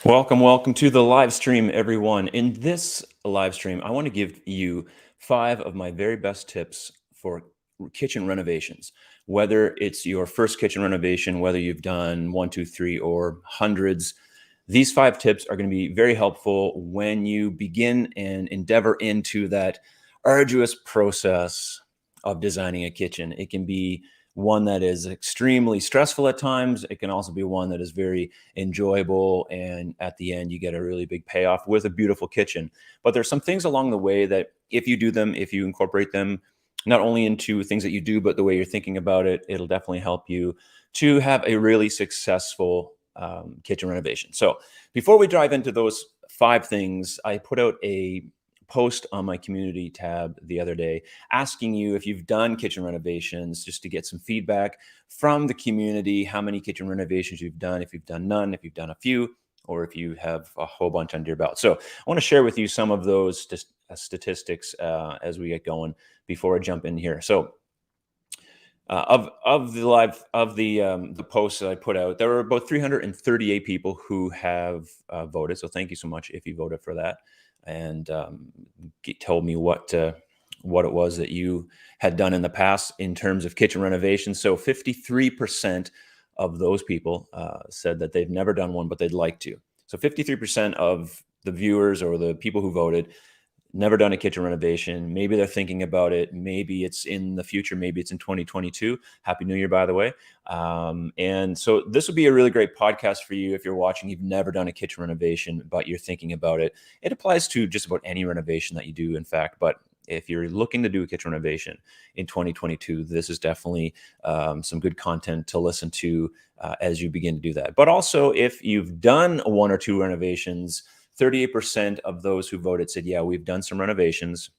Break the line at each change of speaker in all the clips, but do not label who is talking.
Welcome to the live stream, everyone. In this live stream, I want to give you 5 of my very best tips for kitchen renovations. Whether it's your first kitchen renovation, whether you've done one, two, three, or hundreds, these 5 tips are going to be very helpful when you begin and endeavor into that arduous process of designing a kitchen. It can be one that is extremely stressful at times. It can also be one that is very enjoyable, and at the end you get a really big payoff with a beautiful kitchen. But there's some things along the way that if you do them, if you incorporate them not only into things that you do but the way you're thinking about it, it'll definitely help you to have a really successful kitchen renovation. So before we dive into those 5 things, I put out a post on my community tab the other day asking you if you've done kitchen renovations, just to get some feedback from the community, how many kitchen renovations you've done, if you've done none, if you've done a few, or if you have a whole bunch under your belt. So I want to share with you some of those statistics as we get going before I jump in here. So of the posts that I put out, there were about 338 people who have voted. So thank you so much if you voted for that, and told me what it was that you had done in the past in terms of kitchen renovations. So 53% of those people said that they've never done one, but they'd like to. So 53% of the viewers or the people who voted never done a kitchen renovation. Maybe they're thinking about it. Maybe it's in the future. Maybe it's in 2022. Happy New Year, by the way. And so this would be a really great podcast for you if you're watching. You've never done a kitchen renovation, but you're thinking about it. It applies to just about any renovation that you do, in fact. But if you're looking to do a kitchen renovation in 2022, this is definitely some good content to listen to as you begin to do that. But also, if you've done one or two renovations, 38% of those who voted said, yeah, we've done some renovations.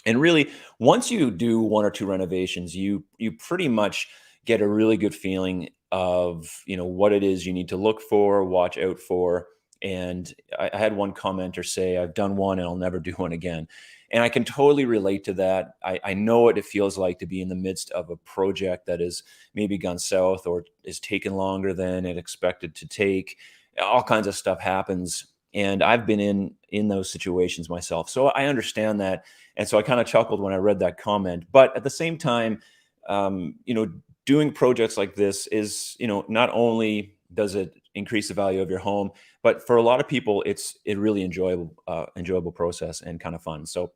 And really, once you do one or two renovations, you pretty much get a really good feeling of, what it is you need to look for, watch out for. And I had one commenter say, I've done one and I'll never do one again. And I can totally relate to that. I know what it feels like to be in the midst of a project that has maybe gone south or is taken longer than it expected to take. All kinds of stuff happens, and I've been in those situations myself, so I understand that. And so I kind of chuckled when I read that comment. But at the same time, doing projects like this is, not only does it increase the value of your home, but for a lot of people, it's really enjoyable process and kind of fun. So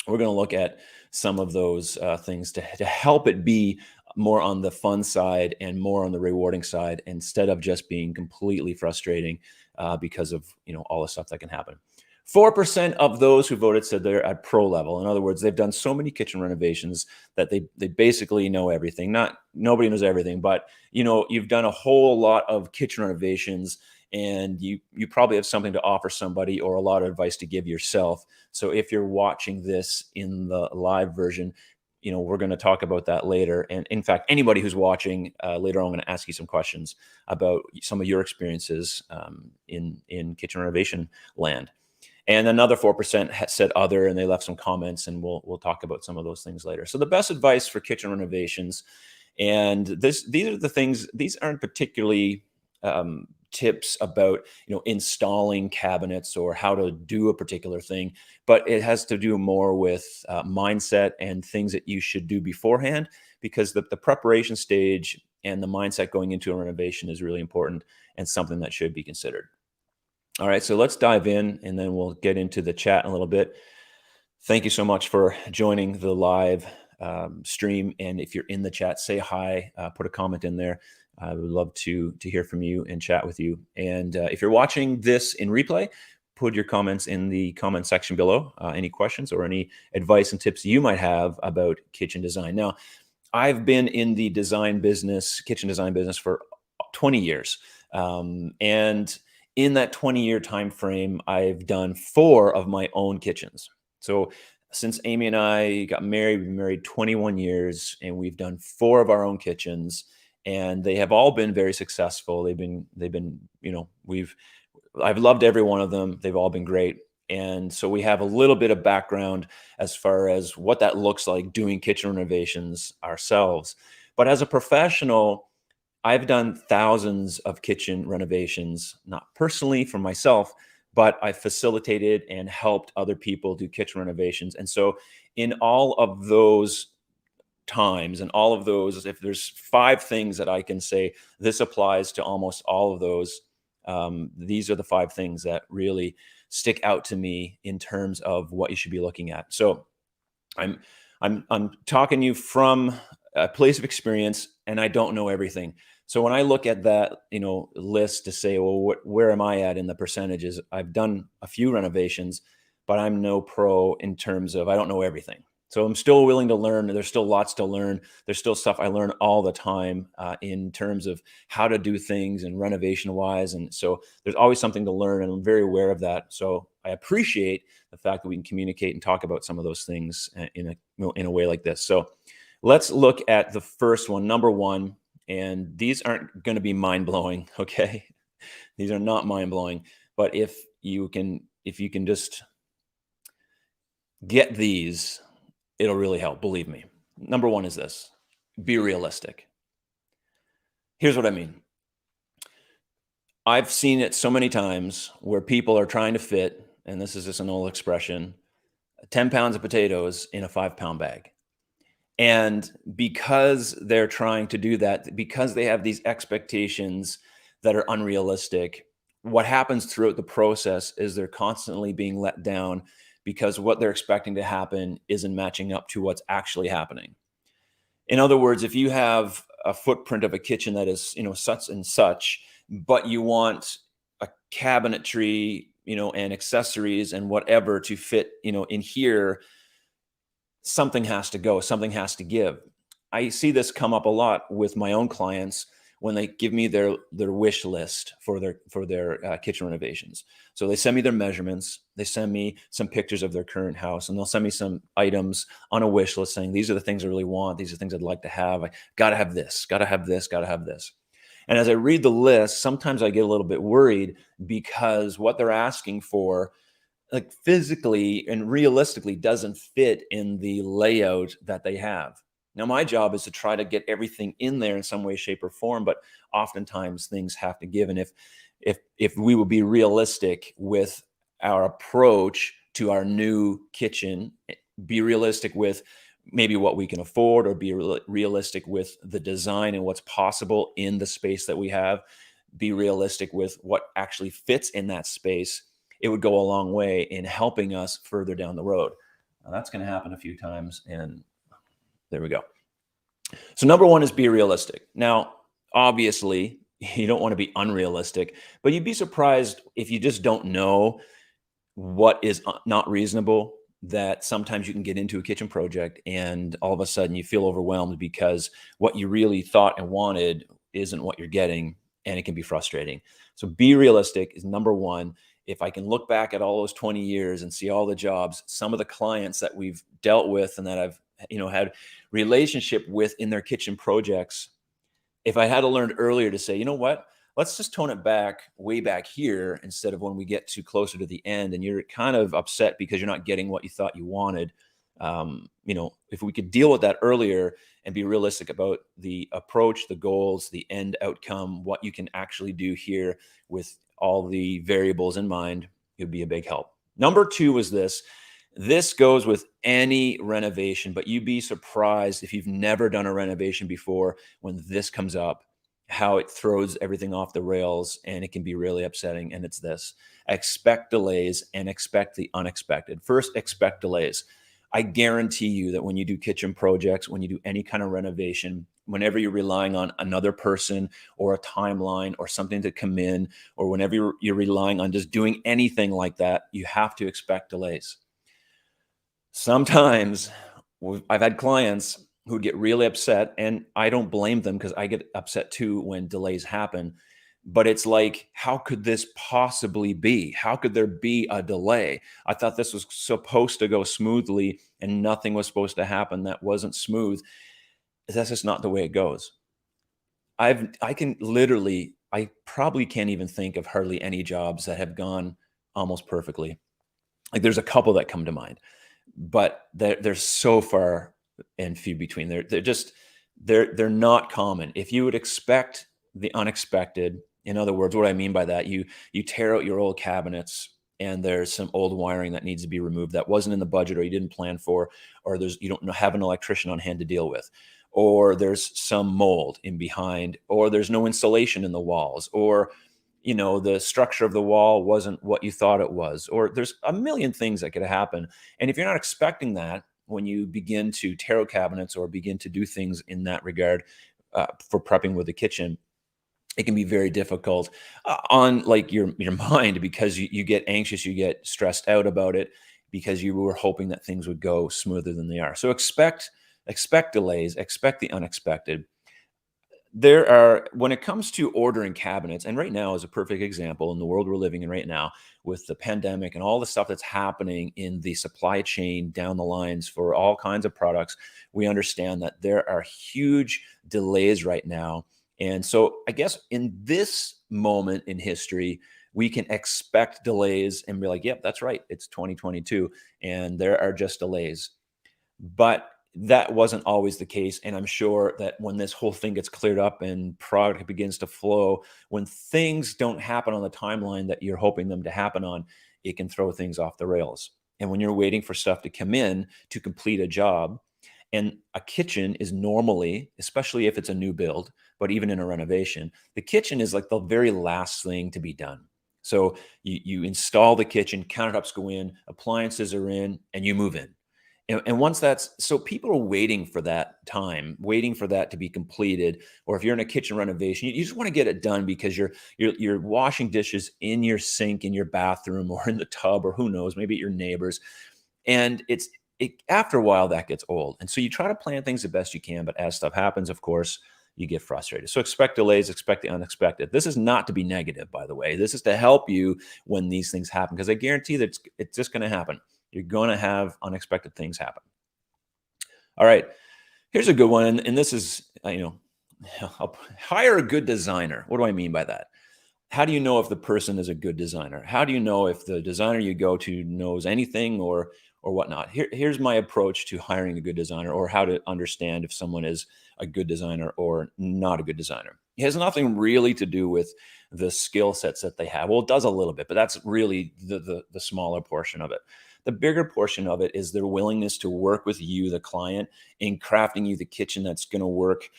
we're going to look at some of those things to help it be more on the fun side and more on the rewarding side, instead of just being completely frustrating because of all the stuff that can happen. 4% of those who voted said they're at pro level. In other words, they've done so many kitchen renovations that they basically know everything. Not nobody knows everything, but you've done a whole lot of kitchen renovations, and you probably have something to offer somebody or a lot of advice to give yourself. So if you're watching this in the live version, we're going to talk about that later. And in fact, anybody who's watching later on, I'm going to ask you some questions about some of your experiences in kitchen renovation land. And another 4% said other, and they left some comments, and we'll talk about some of those things later. So the best advice for kitchen renovations, and these are the things. These aren't particularly tips about installing cabinets or how to do a particular thing, but it has to do more with mindset and things that you should do beforehand, because the preparation stage and the mindset going into a renovation is really important and something that should be considered. All right, so let's dive in, and then we'll get into the chat in a little bit. Thank you so much for joining the live stream. And if you're in the chat, say hi, put a comment in there. I would love to hear from you and chat with you. And if you're watching this in replay, put your comments in the comment section below, any questions or any advice and tips you might have about kitchen design. Now, I've been in the kitchen design business for 20 years. And in that 20-year time frame, I've done 4 of my own kitchens. So since Amy and I got married, we've been married 21 years, and we've done 4 of our own kitchens, and they have all been very successful. They've been, I've loved every one of them. They've all been great. And so we have a little bit of background as far as what that looks like doing kitchen renovations ourselves. But as a professional, I've done thousands of kitchen renovations, not personally for myself, but I facilitated and helped other people do kitchen renovations. And so, in all of those times and all of those, if there's five things that I can say, this applies to almost all of those. These are the five things that really stick out to me in terms of what you should be looking at. So I'm I'm talking to you from a place of experience, and I don't know everything. So when I look at that, list to say, well, where am I at in the percentages? I've done a few renovations, but I'm no pro in terms of I don't know everything. So I'm still willing to learn. There's still lots to learn. There's still stuff I learn all the time in terms of how to do things and renovation wise. And so there's always something to learn, and I'm very aware of that. So I appreciate the fact that we can communicate and talk about some of those things in a way like this. So let's look at the first one, number one, and these aren't going to be mind blowing. Okay, these are not mind blowing, but if you can just get these, it'll really help. Believe me. Number one is this: be realistic. Here's what I mean. I've seen it so many times where people are trying to fit, and this is just an old expression, 10 pounds of potatoes in a 5-pound bag. And because they're trying to do that, because they have these expectations that are unrealistic, what happens throughout the process is they're constantly being let down because what they're expecting to happen isn't matching up to what's actually happening. In other words, if you have a footprint of a kitchen that is, such and such, but you want a cabinetry, and accessories and whatever to fit, in here, something has to go, something has to give. I see this come up a lot with my own clients when they give me their wish list for their kitchen renovations. So they send me their measurements, they send me some pictures of their current house, and they'll send me some items on a wish list saying, these are the things I really want, these are the things I'd like to have. I gotta have this, gotta have this, gotta have this. And as I read the list, sometimes I get a little bit worried because what they're asking for, like physically and realistically, doesn't fit in the layout that they have. Now, my job is to try to get everything in there in some way, shape, or form, but oftentimes things have to give. And if we will be realistic with our approach to our new kitchen, be realistic with maybe what we can afford, or be realistic with the design and what's possible in the space that we have, be realistic with what actually fits in that space, it would go a long way in helping us further down the road. Now, that's going to happen a few times, and there we go. So number one is be realistic. Now, obviously, you don't want to be unrealistic, but you'd be surprised if you just don't know what is not reasonable, that sometimes you can get into a kitchen project and all of a sudden you feel overwhelmed because what you really thought and wanted isn't what you're getting, and it can be frustrating. So be realistic is number one. If I can look back at all those 20 years and see all the jobs, some of the clients that we've dealt with and that I've had relationship with in their kitchen projects, if I had learned earlier to say, you know what, let's just tone it back way back here instead of when we get too closer to the end and you're kind of upset because you're not getting what you thought you wanted. If we could deal with that earlier and be realistic about the approach, the goals, the end outcome, what you can actually do here with all the variables in mind, it would be a big help. Number two is this. This goes with any renovation, but you'd be surprised if you've never done a renovation before when this comes up, how it throws everything off the rails, and it can be really upsetting. And it's this: expect delays and expect the unexpected. First, expect delays. I guarantee you that when you do kitchen projects, when you do any kind of renovation, whenever you're relying on another person or a timeline or something to come in, or whenever you're relying on just doing anything like that, you have to expect delays. Sometimes I've had clients who get really upset, and I don't blame them because I get upset too when delays happen. But it's like, how could this possibly be? How could there be a delay? I thought this was supposed to go smoothly and nothing was supposed to happen that wasn't smooth. That's just not the way it goes. I probably can't even think of hardly any jobs that have gone almost perfectly. Like there's a couple that come to mind, but they're so far and few between. They're not common. If you would expect the unexpected. In other words, what I mean by that, you tear out your old cabinets and there's some old wiring that needs to be removed that wasn't in the budget or you didn't plan for, or you don't have an electrician on hand to deal with, or there's some mold in behind, or there's no insulation in the walls, or the structure of the wall wasn't what you thought it was, or there's a million things that could happen. And if you're not expecting that, when you begin to tear out cabinets or begin to do things in that regard, for prepping with the kitchen, it can be very difficult, on like your mind, because you get anxious, you get stressed out about it, because you were hoping that things would go smoother than they are. So expect delays, expect the unexpected. There are, when it comes to ordering cabinets, and right now is a perfect example in the world we're living in right now, with the pandemic and all the stuff that's happening in the supply chain down the lines for all kinds of products. We understand that there are huge delays right now. And so I guess in this moment in history, we can expect delays and be like, yep, that's right, it's 2022 and there are just delays. But that wasn't always the case, and I'm sure that when this whole thing gets cleared up and product begins to flow, when things don't happen on the timeline that you're hoping them to happen on, it can throw things off the rails. And when you're waiting for stuff to come in to complete a job, and a kitchen is normally, especially if it's a new build, but even in a renovation, the kitchen is like the very last thing to be done. So you install the kitchen, countertops go in, appliances are in, and you move in. And once that's, so people are waiting for that time, waiting for that to be completed. Or if you're in a kitchen renovation, you just want to get it done because you're washing dishes in your sink in your bathroom or in the tub, or who knows, maybe at your neighbors. And after a while that gets old. And so you try to plan things the best you can, but as stuff happens, of course, you get frustrated. So expect delays, expect the unexpected. This is not to be negative, by the way. This is to help you when these things happen, because I guarantee that it's just going to happen. You're going to have unexpected things happen. All right, here's a good one. And this is, hire a good designer. What do I mean by that? How do you know if the person is a good designer? How do you know if the designer you go to knows anything or whatnot? Here's my approach to hiring a good designer, or how to understand if someone is a good designer or not a good designer. It has nothing really to do with the skill sets that they have. Well, it does a little bit, but that's really the smaller portion of it. The bigger portion of it is their willingness to work with you, the client, in crafting you the kitchen that's going to work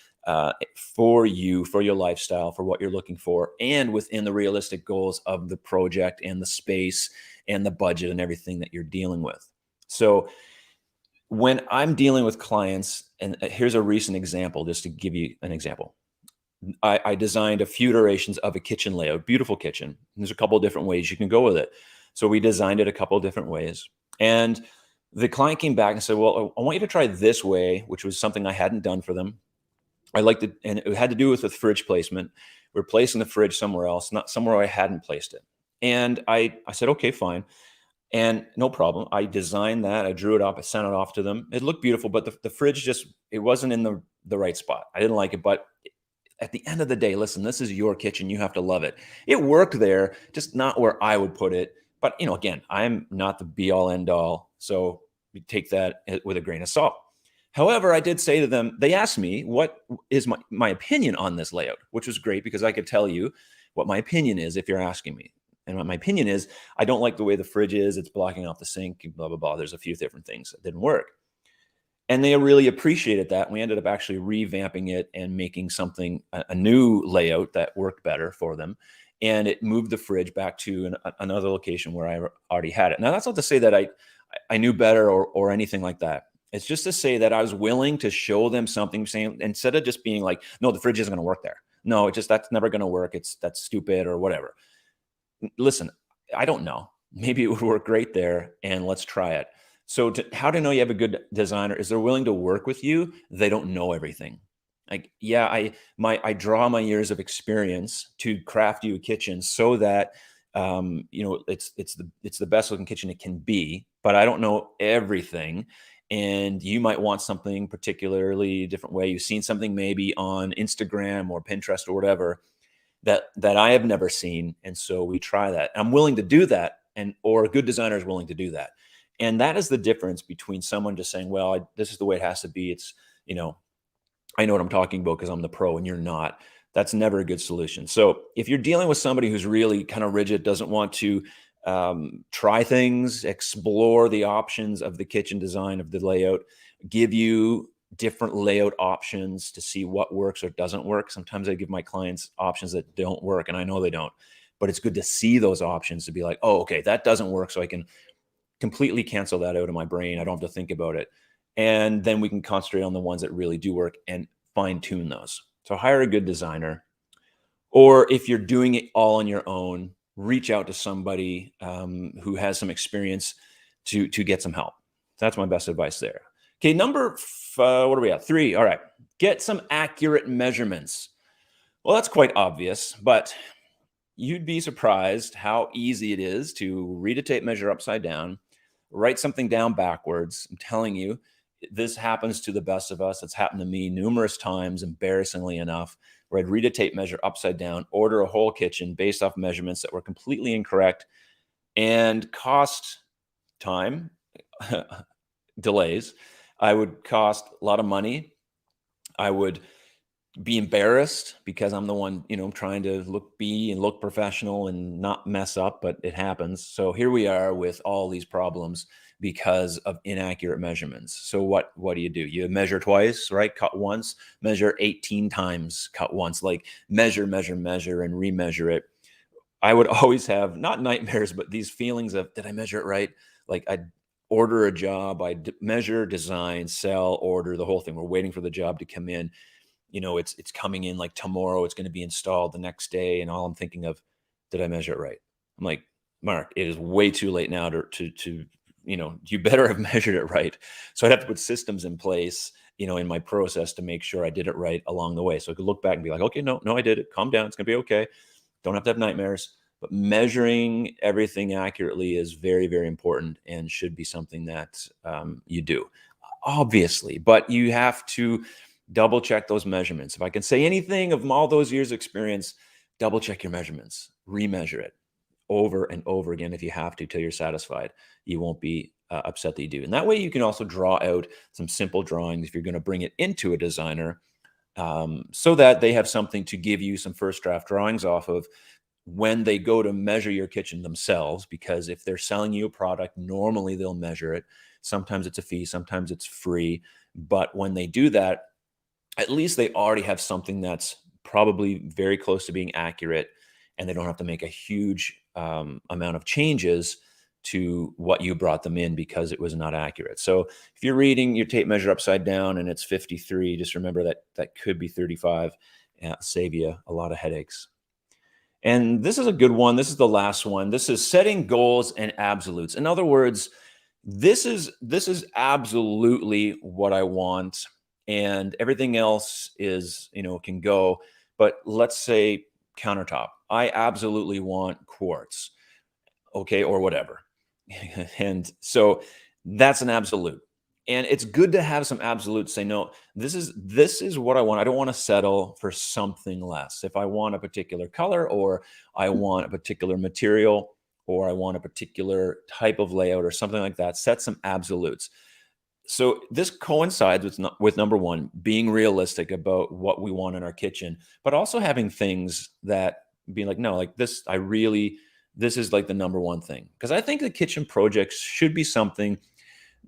for you, for your lifestyle, for what you're looking for, and within the realistic goals of the project and the space and the budget and everything that you're dealing with. So when I'm dealing with clients, and here's a recent example, just to give you an example. I designed a few iterations of a kitchen layout, beautiful kitchen. There's a couple of different ways you can go with it. So we designed it a couple of different ways. And the client came back and said, well, I want you to try this way, which was something I hadn't done for them. I liked it, and it had to do with the fridge placement. We're placing the fridge somewhere else, not somewhere I hadn't placed it. And I said, okay, fine. And no problem. I designed that. I drew it up. I sent it off to them. It looked beautiful, but the fridge it wasn't in the right spot. I didn't like it, but at the end of the day, listen, this is your kitchen. You have to love it. It worked there, just not where I would put it. But, again, I'm not the be all end all. So we take that with a grain of salt. However, I did say to them, they asked me, what is my opinion on this layout, which was great because I could tell you what my opinion is if you're asking me. And what my opinion is, I don't like the way the fridge is. It's blocking off the sink, blah, blah, blah. There's a few different things that didn't work. And they really appreciated that. We ended up actually revamping it and making a new layout that worked better for them. And it moved the fridge back to another location where I already had it. Now, that's not to say that I knew better or anything like that. It's just to say that I was willing to show them something, saying, instead of just being like, no, the fridge isn't going to work there. No, that's never going to work. That's stupid or whatever. Listen, I don't know. Maybe it would work great there, and let's try it. So how to know you have a good designer is they're willing to work with you. They don't know everything. Like, yeah, I draw my years of experience to craft you a kitchen so that it's the best looking kitchen it can be, but I don't know everything. And you might want something particularly different way. You've seen something maybe on Instagram or Pinterest or whatever that I have never seen. And so we try that. I'm willing to do that, or a good designer is willing to do that. And that is the difference between someone just saying, well, this is the way it has to be. It's, I know what I'm talking about because I'm the pro and you're not. That's never a good solution. So if you're dealing with somebody who's really kind of rigid, doesn't want to try things, explore the options of the kitchen design, of the layout, give you different layout options to see what works or doesn't work. Sometimes I give my clients options that don't work, and I know they don't, but it's good to see those options to be like, oh, okay, that doesn't work. So I can completely cancel that out of my brain. I don't have to think about it. And then we can concentrate on the ones that really do work and fine tune those. So hire a good designer. Or if you're doing it all on your own, reach out to somebody who has some experience to get some help. That's my best advice there. Okay, what are we at? 3. All right, get some accurate measurements. Well, that's quite obvious, but you'd be surprised how easy it is to read a tape measure upside down, write something down backwards. I'm telling you, this happens to the best of us. It's happened to me numerous times, embarrassingly enough, where I'd read a tape measure upside down, order a whole kitchen based off measurements that were completely incorrect and cost time, delays. I would cost a lot of money. I would be embarrassed because I'm the one, trying to look professional and not mess up, but it happens. So here we are with all these problems because of inaccurate measurements. So what do? You measure twice, right? Cut once, measure 18 times, cut once, like measure, measure, measure, and remeasure it. I would always have not nightmares, but these feelings of, did I measure it right? Like I'd order a job, I'd measure, design, sell, order, the whole thing. We're waiting for the job to come in. It's coming in like tomorrow, it's going to be installed the next day. And all I'm thinking of, did I measure it right? I'm like, Mark, it is way too late now to you better have measured it right. So I'd have to put systems in place, in my process to make sure I did it right along the way. So I could look back and be like, okay, no, I did it. Calm down. It's going to be okay. Don't have to have nightmares. But measuring everything accurately is very, very important and should be something that you do, obviously. But you have to double check those measurements. If I can say anything of all those years experience, double check your measurements, remeasure it over and over again if you have to, till you're satisfied. You won't be upset that you do. And that way you can also draw out some simple drawings if you're going to bring it into a designer, so that they have something to give you some first draft drawings off of when they go to measure your kitchen themselves. Because if they're selling you a product, normally they'll measure it. Sometimes it's a fee, sometimes it's free. But when they do that, at least they already have something that's probably very close to being accurate, and they don't have to make a huge amount of changes to what you brought them in because it was not accurate. So if you're reading your tape measure upside down and it's 53, just remember that that could be 35. Save you a lot of headaches. And this is a good one. This is the last one. This is setting goals and absolutes. In other words, this is absolutely what I want, and everything else is, can go. But let's say countertop. I absolutely want quartz, okay, or whatever. And so that's an absolute. And it's good to have some absolutes. Say, no, this is what I want. I don't want to settle for something less. If I want a particular color, or I want a particular material, or I want a particular type of layout or something like that, set some absolutes. So this coincides with number one, being realistic about what we want in our kitchen, but also having things that being like, no, like this is like the number one thing. Because I think the kitchen projects should be something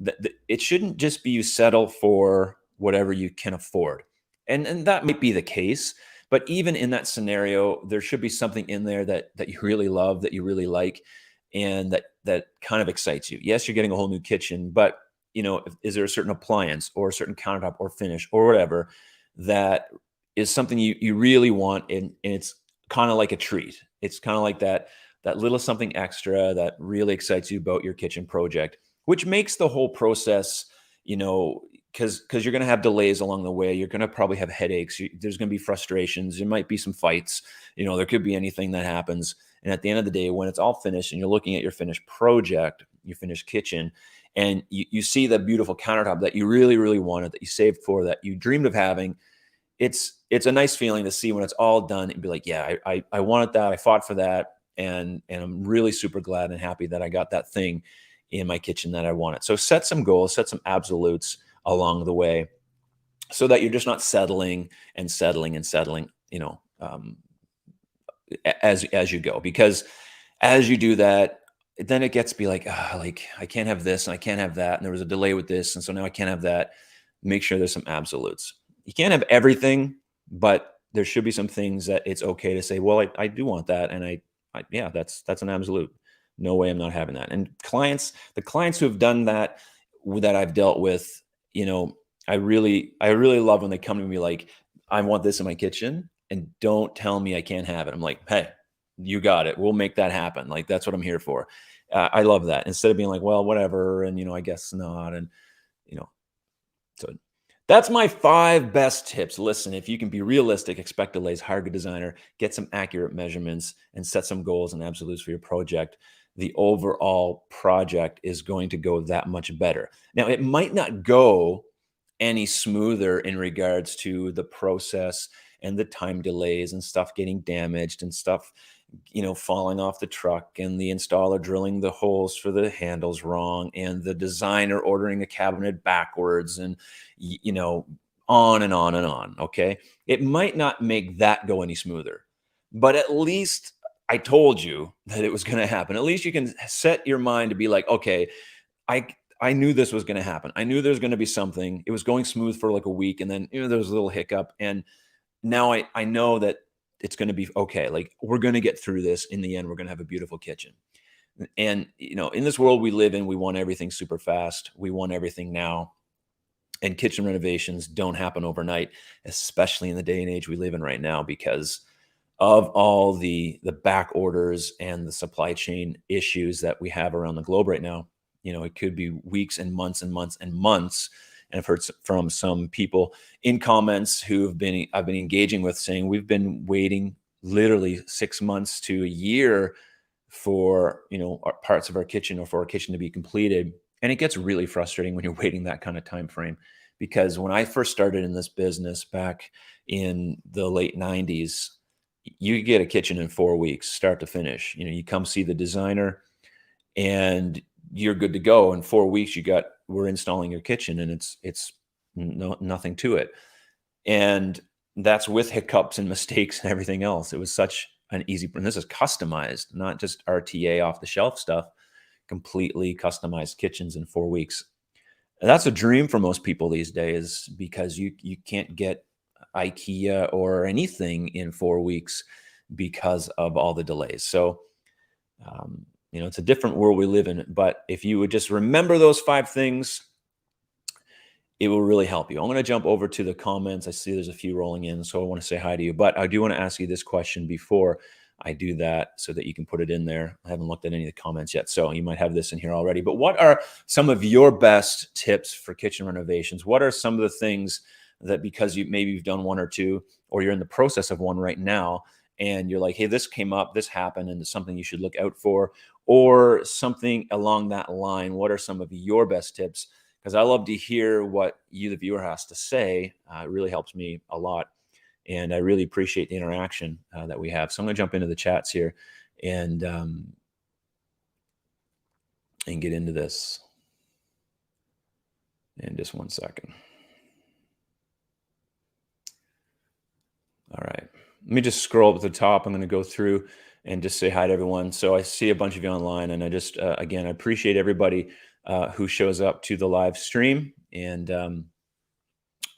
that it shouldn't just be you settle for whatever you can afford. And that might be the case, but even in that scenario, there should be something in there that you really love, that you really like, and that kind of excites you. Yes, you're getting a whole new kitchen, but is there a certain appliance or a certain countertop or finish or whatever that is something you really want, and it's kind of like a treat. It's kind of like that little something extra that really excites you about your kitchen project, which makes the whole process, because you're going to have delays along the way. You're going to probably have headaches. There's going to be frustrations. There might be some fights. There could be anything that happens. And at the end of the day, when it's all finished and you're looking at your finished project, your finished kitchen, and you see the beautiful countertop that you really, really wanted, that you saved for, that you dreamed of having, it's a nice feeling to see when it's all done and be like, yeah, I wanted that. I fought for that. And I'm really super glad and happy that I got that thing in my kitchen that I wanted. So set some goals, set some absolutes along the way, so that you're just not settling and settling and settling, um, as you go, because as you do that, then it gets to be like, ah, like I can't have this and I can't have that, and there was a delay with this, and so now I can't have that. Make sure there's some absolutes. You can't have everything, but there should be some things that it's okay to say, well, I do want that, and yeah, that's an absolute. No way, I'm not having that. And the clients who have done that, that I've dealt with, you know, I really love when they come to me like, I want this in my kitchen, and don't tell me I can't have it. I'm like, hey, you got it. We'll make that happen. Like, that's what I'm here for. I love that. Instead of being like, well, whatever, and I guess not, and you know, so that's my 5 best tips. Listen, if you can be realistic, expect delays, hire a good designer, get some accurate measurements, and set some goals and absolutes for your project, the overall project is going to go that much better. Now, it might not go any smoother in regards to the process and the time delays and stuff getting damaged and stuff, falling off the truck, and the installer drilling the holes for the handles wrong, and the designer ordering a cabinet backwards, and on and on and on. Okay. It might not make that go any smoother, but at least I told you that it was going to happen. At least you can set your mind to be like, okay, I I knew this was going to happen. I knew there's going to be something. It was going smooth for like a week, and then there was a little hiccup, and now I know that it's going to be okay. Like, we're going to get through this. In the end, we're going to have a beautiful kitchen. And in this world we live in, we want everything super fast. We want everything now. And kitchen renovations don't happen overnight, especially in the day and age we live in right now, because of all the back orders and the supply chain issues that we have around the globe right now. It could be weeks and months and months and months. And I've heard from some people in comments I've been engaging with, saying we've been waiting literally 6 months to a year for parts of our kitchen, or for our kitchen to be completed. And it gets really frustrating when you're waiting that kind of time frame, because when I first started in this business back in the late 90s, you could get a kitchen in 4 weeks, start to finish. You come see the designer, and you're good to go. In 4 weeks, we're installing your kitchen, and it's nothing to it. And that's with hiccups and mistakes and everything else. It was such an easy, and this is customized, not just RTA off the shelf stuff, completely customized kitchens in 4 weeks. And that's a dream for most people these days, because you can't get IKEA or anything in 4 weeks because of all the delays. So, it's a different world we live in. But if you would just remember those 5 things, it will really help you. I'm going to jump over to the comments. I see there's a few rolling in, so I want to say hi to you. But I do want to ask you this question before I do that, so that you can put it in there. I haven't looked at any of the comments yet, so you might have this in here already. But what are some of your best tips for kitchen renovations? What are some of the things that, because you've done one or two, or you're in the process of one right now, and you're like, hey, this came up, this happened, and it's something you should look out for, or something along that line? What are some of your best tips? Because I love to hear what you, the viewer, has to say. It really helps me a lot. And I really appreciate the interaction that we have. So I'm going to jump into the chats here, and get into this in just 1 second. All right. Let me just scroll up at the top. I'm going to go through and just say hi to everyone. So I see a bunch of you online, and I just, again, I appreciate everybody who shows up to the live stream, and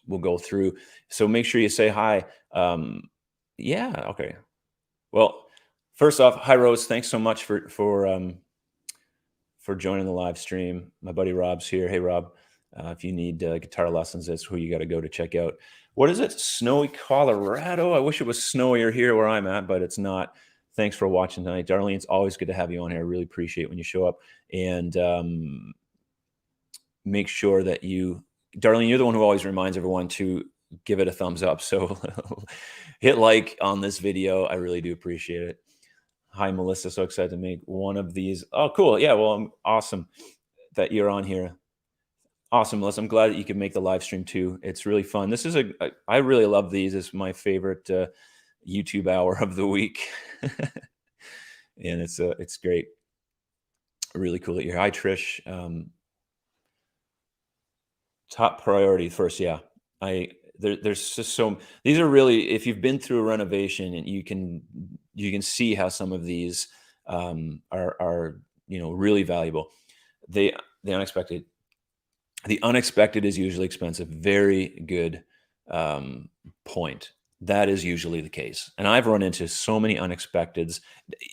we'll go through. So make sure you say hi. Yeah. Okay. Well, first off, hi Rose. Thanks so much for joining the live stream. My buddy Rob's here. Hey Rob, if you need guitar lessons, that's who you got to go to check out. What is it? Snowy Colorado? I wish it was snowier here where I'm at, but it's not. Thanks for watching tonight, Darlene. It's always good to have you on here. I really appreciate when you show up. And make sure that Darlene, you're the one who always reminds everyone to give it a thumbs up. So hit like on this video. I really do appreciate it. Hi, Melissa. So excited to make one of these. Oh, cool. Yeah. Well, I'm awesome that you're on here. Awesome, Melissa. I'm glad that you can make the live stream too. It's really fun. This is I really love these. It's my favorite YouTube hour of the week. And it's great. Really cool that you're here. Hi, Trish. Top priority first. Yeah. there's just so these are really, if you've been through a renovation, and you can see how some of these are really valuable. They the unexpected is usually expensive. Very good point. That is usually the case. And I've run into so many unexpecteds,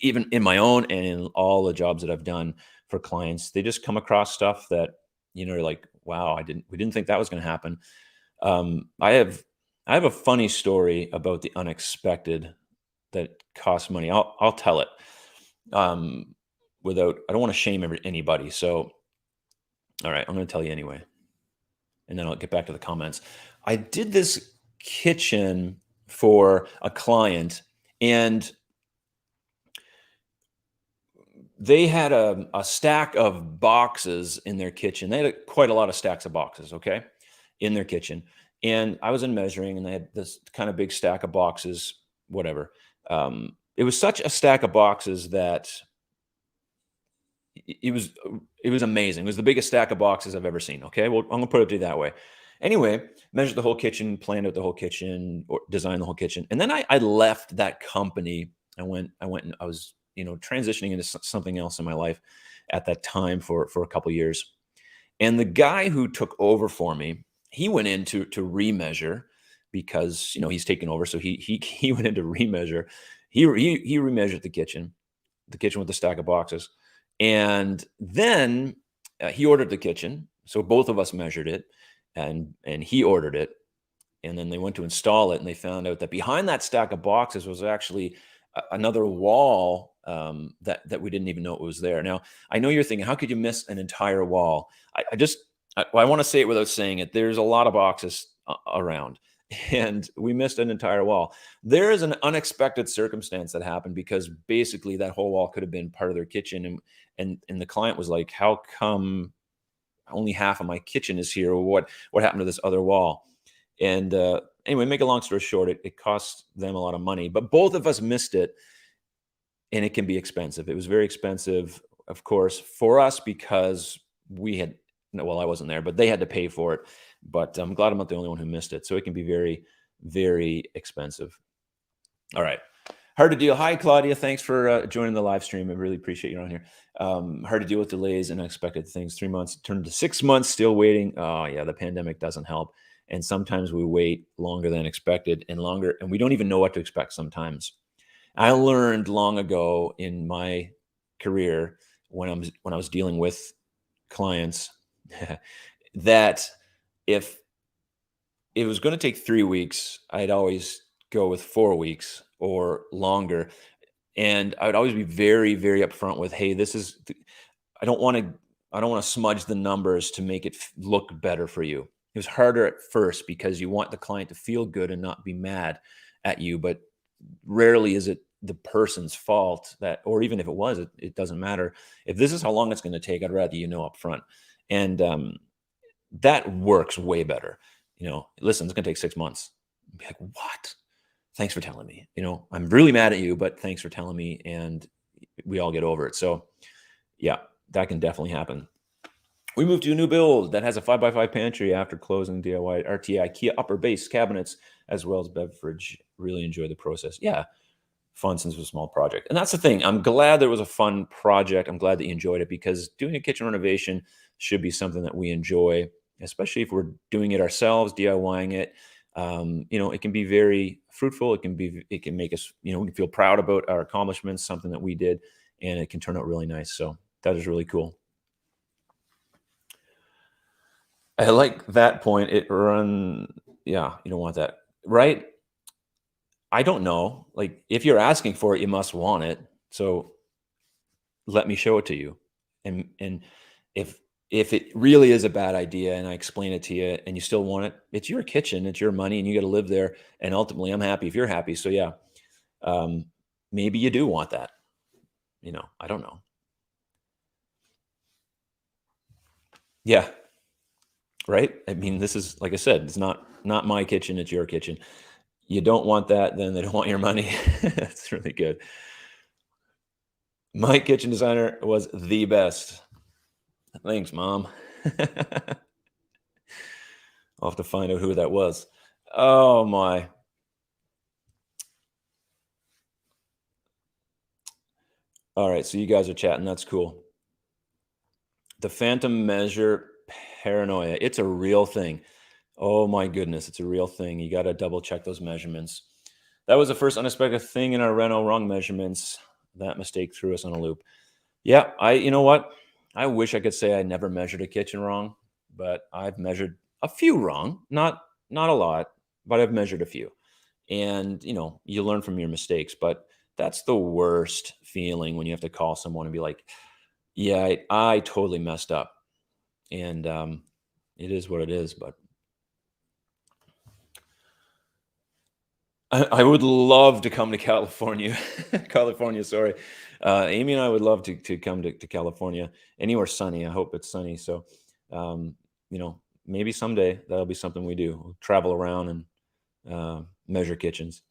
even in my own and in all the jobs that I've done for clients. They just come across stuff that, you're like, wow, we didn't think that was going to happen. I have a funny story about the unexpected that costs money. I'll tell it um, without, I don't want to shame anybody. So, all right, I'm going to tell you anyway, and then I'll get back to the comments. I did this kitchen for a client, and they had a stack of boxes in their kitchen. They had quite a lot of stacks of boxes, okay, in their kitchen. And I was in measuring, and they had this kind of big stack of boxes, whatever. It was such a stack of boxes that it was it was amazing. It was the biggest stack of boxes I've ever seen. Okay, well, I'm gonna put it to you that way. Anyway, measured the whole kitchen, planned out the whole kitchen, or designed the whole kitchen, and then I left that company. I went and I was transitioning into something else in my life at that time for a couple years. And the guy who took over for me, he went in to remeasure, because he's taken over, so he went in to remeasure. He remeasured the kitchen with the stack of boxes. And then he ordered the kitchen. So both of us measured it, and he ordered it. And then they went to install it, and they found out that behind that stack of boxes was actually another wall, that we didn't even know it was there. Now, I know you're thinking, how could you miss an entire wall? I want to say it without saying it. There's a lot of boxes around, and we missed an entire wall. There is an unexpected circumstance that happened, because basically that whole wall could have been part of their kitchen, and the client was like, "How come only half of my kitchen is here? Or what happened to this other wall?" And anyway, make a long story short, it cost them a lot of money, but both of us missed it, and it can be expensive. It was very expensive, of course, for us, because we had, no, well, I wasn't there, but they had to pay for it. But I'm glad I'm not the only one who missed it. So it can be very, very expensive. All right. Hard to deal. Hi, Claudia. Thanks for joining the live stream. I really appreciate you on here. Hard to deal with delays and unexpected things. 3 months turned to 6 months, still waiting. Oh, yeah, the pandemic doesn't help. And sometimes we wait longer than expected, and longer, and we don't even know what to expect sometimes. I learned long ago in my career, when I was dealing with clients, that if it was going to take 3 weeks, I'd always go with 4 weeks or longer. And I would always be very, very upfront with, hey, I don't want to smudge the numbers to make it look better for you. It was harder at first, because you want the client to feel good and not be mad at you. But rarely is it the person's fault, or even if it was, it doesn't matter. If this is how long it's going to take, I'd rather up front. And that works way better. Listen, it's going to take 6 months. I'd be like, what? Thanks for telling me. I'm really mad at you, but thanks for telling me, and we all get over it. So yeah, that can definitely happen. We moved to a new build that has a 5x5 pantry after closing DIY RTA, IKEA upper base cabinets, as well as beverage. Really enjoy the process. Yeah, fun since it was a small project. And that's the thing. I'm glad there was a fun project. I'm glad that you enjoyed it, because doing a kitchen renovation should be something that we enjoy, especially if we're doing it ourselves, DIYing it. It can be very fruitful. It can make us, we can feel proud about our accomplishments, something that we did, and it can turn out really nice. So that is really cool. I like that point. Yeah, you don't want that, right? I don't know. Like, if you're asking for it, you must want it. So let me show it to you. And if it really is a bad idea, and I explain it to you, and you still want it, it's your kitchen, it's your money, and you got to live there. And ultimately, I'm happy if you're happy. So yeah, maybe you do want that. I don't know. Yeah. Right. I mean, this is, like I said, it's not my kitchen. It's your kitchen. You don't want that, then they don't want your money. That's really good. My kitchen designer was the best. Thanks, Mom. I'll have to find out who that was. Oh my. All right, so you guys are chatting. That's cool. The phantom measure paranoia. It's a real thing. Oh my goodness, it's a real thing. You got to double check those measurements. That was the first unexpected thing in our reno wrong measurements. That mistake threw us on a loop. Yeah, you know what? I wish I could say I never measured a kitchen wrong, but I've measured a few wrong. Not a lot, but I've measured a few. And, you learn from your mistakes, but that's the worst feeling when you have to call someone and be like, "Yeah, I totally messed up." And it is what it is, but I would love to come to California. California, sorry. Amy and I would love to come to California, anywhere sunny. I hope it's sunny. So, um, maybe someday that'll be something we do. We'll travel around and measure kitchens.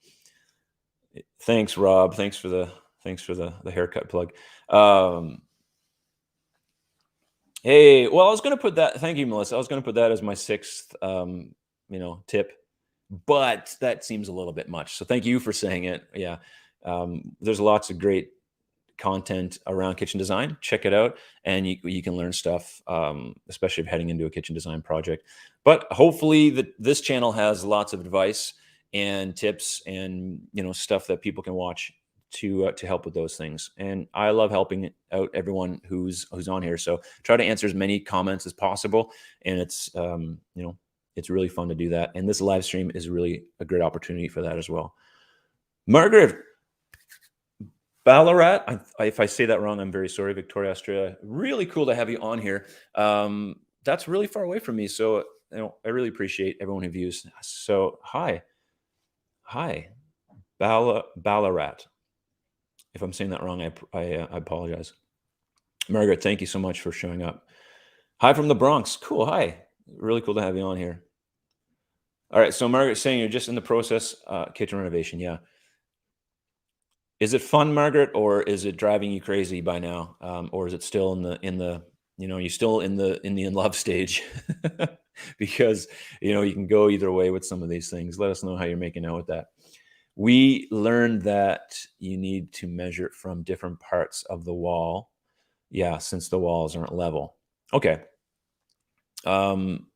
Thanks, Rob. Thanks for the haircut plug. Um, hey, well, I was gonna put that. Thank you, Melissa. I was gonna put that as my sixth, tip, but that seems a little bit much. So thank you for saying it. Yeah, there's lots of great content around kitchen design. Check it out, and you can learn stuff, especially if heading into a kitchen design project. But hopefully, this channel has lots of advice and tips, and stuff that people can watch to help with those things. And I love helping out everyone who's on here. So try to answer as many comments as possible, and it's really fun to do that. And this live stream is really a great opportunity for that as well. Margaret, Ballarat, if I say that wrong, I'm very sorry. Victoria, Australia. Really cool to have you on here. That's really far away from me, so I really appreciate everyone who views. So hi, Ballarat. If I'm saying that wrong, I apologize. Margaret, thank you so much for showing up. Hi from the Bronx. Cool. Hi. Really cool to have you on here. All right. So Margaret's saying you're just in the process, kitchen renovation. Yeah. Is it fun, Margaret, or is it driving you crazy by now? Or is it still you still in the in love stage? Because you can go either way with some of these things. Let us know how you're making out with that. We learned that you need to measure it from different parts of the wall. Yeah, since the walls aren't level. Okay. Um,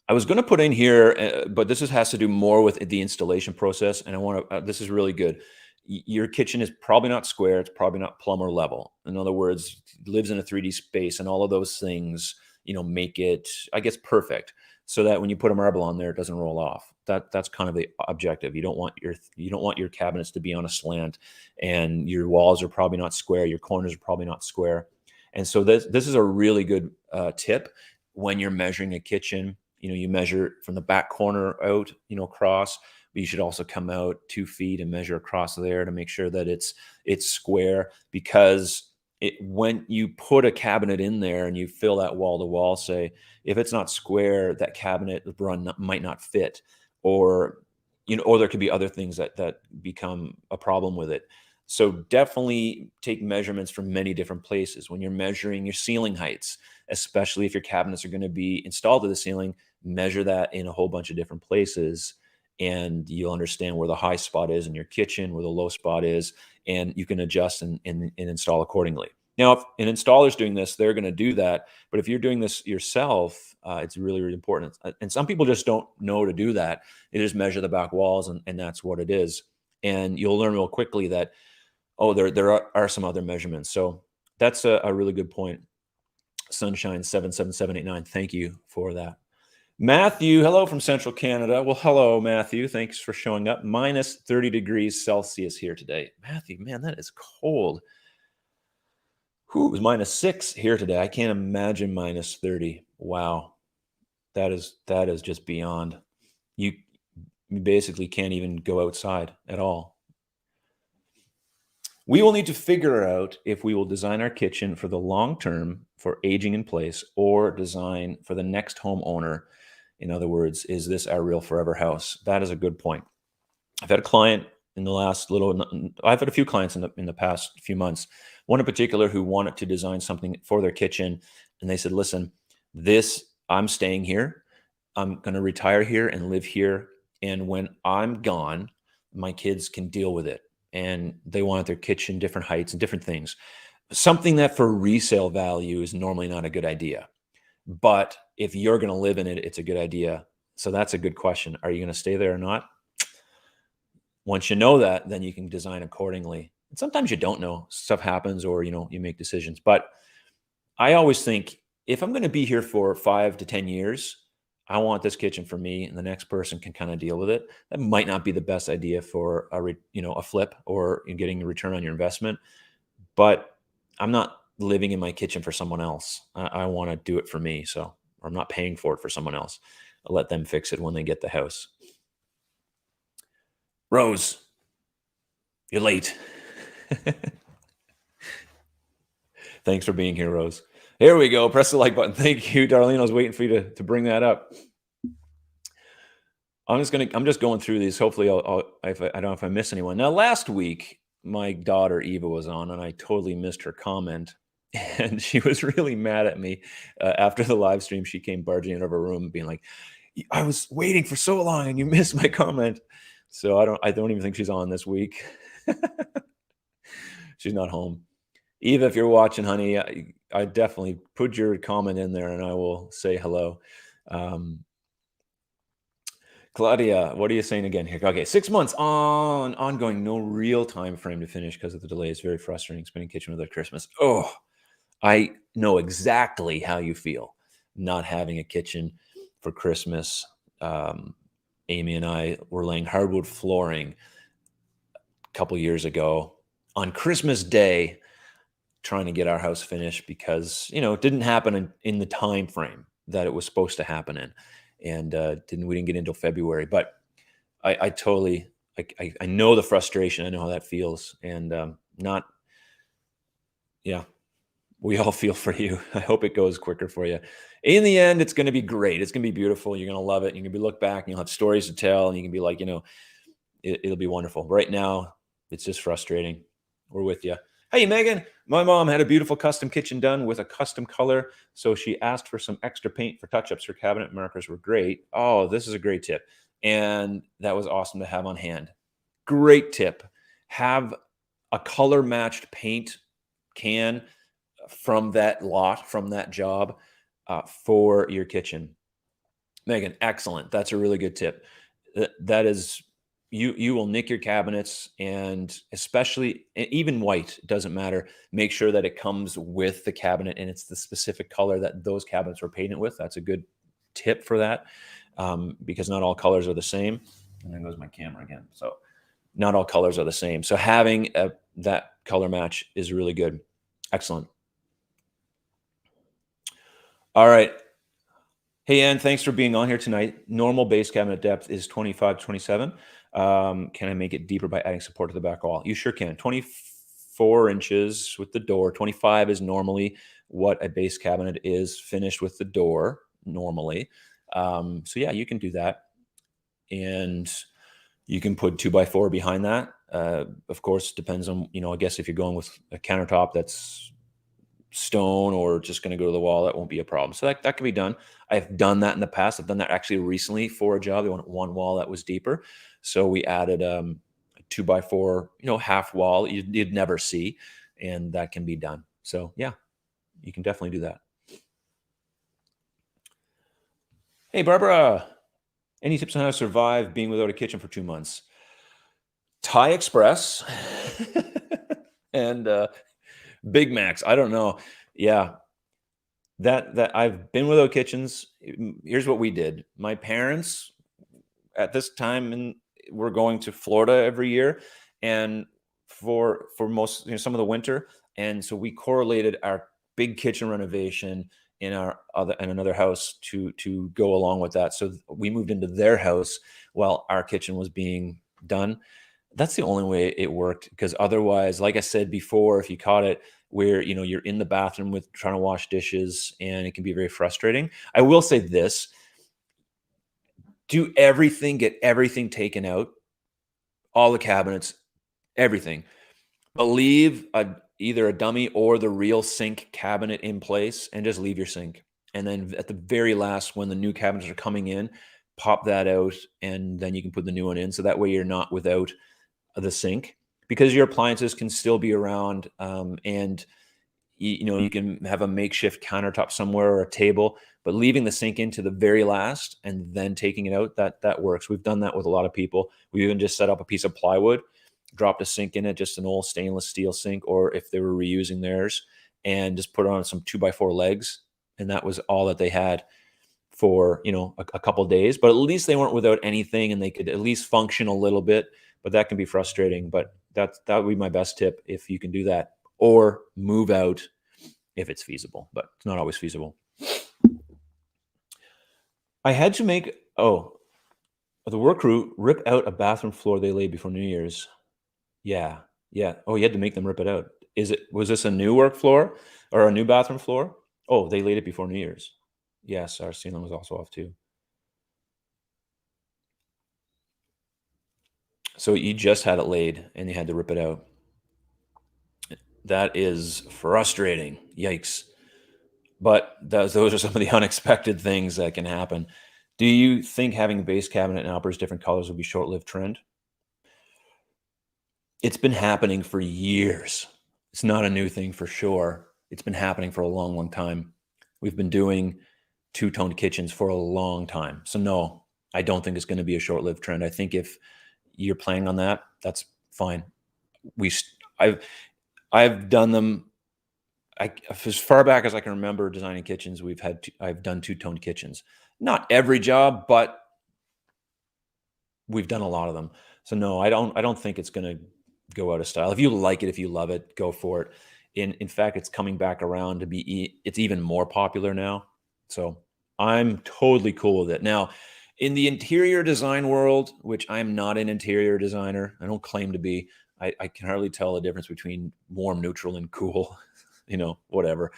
I was going to put in here, but has to do more with the installation process, and I want to. This is really good. Your kitchen is probably not square; it's probably not plumb or level. In other words, it lives in a 3D space, and all of those things, make it, I guess, perfect, so that when you put a marble on there, it doesn't roll off. That's kind of the objective. You don't want your cabinets to be on a slant, and your walls are probably not square. Your corners are probably not square, and so this is a really good tip when you're measuring a kitchen. You measure from the back corner out, across, but you should also come out 2 feet and measure across there to make sure that it's square, because when you put a cabinet in there and you fill that wall to wall, say, if it's not square, that cabinet run might not fit, or or there could be other things that become a problem with it. So definitely take measurements from many different places when you're measuring your ceiling heights, especially if your cabinets are going to be installed to the ceiling. Measure that in a whole bunch of different places, and you'll understand where the high spot is in your kitchen, where the low spot is, and you can adjust and install accordingly. Now, if an installer is doing this, they're going to do that. But if you're doing this yourself, it's really, really important. And some people just don't know to do that. They just measure the back walls, and that's what it is. And you'll learn real quickly that, oh, there are some other measurements. So that's a really good point. Sunshine 77789. Thank you for that. Matthew, hello from Central Canada. Well, hello, Matthew. Thanks for showing up. Minus 30 degrees Celsius here today. Matthew, man, that is cold. Whew, it was -6 here today. I can't imagine minus 30. Wow. That is just beyond. You, you basically can't even go outside at all. We will need to figure out if we will design our kitchen for the long term for aging in place, or design for the next homeowner. In other words, is this our real forever house? That is a good point. I've had a client in the last little, I've had a few clients in the past few months, one in particular who wanted to design something for their kitchen. And they said, listen, I'm staying here. I'm going to retire here and live here. And when I'm gone, my kids can deal with it. And they want their kitchen different heights and different things. Something that for resale value is normally not a good idea. But if you're going to live in it, it's a good idea. So that's a good question. Are you going to stay there or not? Once you know that, then you can design accordingly. And sometimes you don't know. Stuff happens, or you make decisions. But I always think, if I'm going to be here for 5 to 10 years, I want this kitchen for me, and the next person can kind of deal with it. That might not be the best idea for a flip, or getting a return on your investment. But I'm not living in my kitchen for someone else. I want to do it for me. So, or I'm not paying for it for someone else. I'll let them fix it when they get the house. Rose, you're late. Thanks for being here, Rose. Here we go. Press the like button. Thank you, Darlene. I was waiting for you to bring that up. I'm just going through these. Hopefully, I don't know if I miss anyone. Now, last week, my daughter Eva was on, and I totally missed her comment, and she was really mad at me after the live stream. She came barging out of her room, being like, "I was waiting for so long, and you missed my comment." So I don't even think she's on this week. She's not home. Eva, if you're watching, honey, I definitely put your comment in there, and I will say hello. Claudia, what are you saying again here? Okay, 6 months ongoing, no real time frame to finish because of the delay. It's very frustrating spending kitchen without Christmas. Oh, I know exactly how you feel not having a kitchen for Christmas. Amy and I were laying hardwood flooring a couple years ago on Christmas Day, trying to get our house finished because it didn't happen in the time frame that it was supposed to happen in, and we didn't get into February. But I totally I know the frustration. I know how that feels, and we all feel for you. I hope it goes quicker for you. In the end, it's going to be great. It's going to be beautiful. You're going to love it. You're going to look back and you'll have stories to tell, and you can be like, it'll be wonderful. Right now, it's just frustrating. We're with you. Hey, Megan, my mom had a beautiful custom kitchen done with a custom color, so she asked for some extra paint for touch-ups. Her cabinet markers were great. Oh, this is a great tip. And that was awesome to have on hand. Great tip. Have a color-matched paint can from that lot, from that job, for your kitchen. Megan, excellent. That's a really good tip. That is, you will nick your cabinets, and especially even white, doesn't matter. Make sure that it comes with the cabinet and it's the specific color that those cabinets were painted with. That's a good tip for that, because not all colors are the same. And there goes my camera again. So not all colors are the same. So having that color match is really good. Excellent. All right. Hey, Ann, thanks for being on here tonight. Normal base cabinet depth is 25, 27. Can I make it deeper by adding support to the back wall? You sure can. 24 inches with the door. 25 is normally what a base cabinet is finished with the door normally. So yeah, you can do that. And you can put 2x4 behind that. Of course, depends on, I guess if you're going with a countertop that's stone or just going to go to the wall, that won't be a problem. So that can be done. I've done that in the past. I've done that actually recently for a job. They wanted one wall that was deeper, so we added a 2x4, half wall you'd never see, and that can be done. So yeah, you can definitely do that. Hey, Barbara, any tips on how to survive being without a kitchen for 2 months? Thai Express and Big Macs. I don't know. Yeah, that I've been without kitchens. Here's what we did. My parents at this time were going to Florida every year, and for most, some of the winter, and so we correlated our big kitchen renovation in another house to go along with that. So we moved into their house while our kitchen was being done. That's the only way it worked, because otherwise, like I said before, if you caught it, where you're in the bathroom with trying to wash dishes, and it can be very frustrating. I will say this: get everything taken out, all the cabinets, everything, but leave either a dummy or the real sink cabinet in place, and just leave your sink. And then at the very last, when the new cabinets are coming in, pop that out, and then you can put the new one in. So that way you're not without the sink, because your appliances can still be around, and you can have a makeshift countertop somewhere or a table, but leaving the sink into the very last and then taking it out, that works. We've done that with a lot of people. We even just set up a piece of plywood, dropped a sink in it, just an old stainless steel sink, or if they were reusing theirs, and just put on some 2x4 legs, and that was all that they had for a couple of days. But at least they weren't without anything, and they could at least function a little bit. But that can be frustrating. But that would be my best tip, if you can do that, or move out if it's feasible, but it's not always feasible. I had to make the work crew rip out a bathroom floor they laid before New Year's. Yeah, yeah. Oh, you had to make them rip it out. Was this a new work floor or a new bathroom floor? Oh, they laid it before New Year's. Yes, our ceiling was also off too. So you just had it laid and you had to rip it out. That is frustrating. Yikes. But those are some of the unexpected things that can happen. Do you think having a base cabinet and uppers different colors will be short-lived trend? It's been happening for years. It's not a new thing for sure. It's been happening for a long, long time. We've been doing two-toned kitchens for a long time. So no, I don't think it's going to be a short-lived trend. I think if you're planning on that, that's fine. I've done them. As far back as I can remember designing kitchens, I've done two-toned kitchens. Not every job, but we've done a lot of them. So no, I don't think it's going to go out of style. If you like it, if you love it, go for it. In fact, it's coming back around to it's even more popular now. So I'm totally cool with it. Now, in the interior design world, which I'm not an interior designer, I don't claim to be. I can hardly tell the difference between warm, neutral, and cool. Whatever.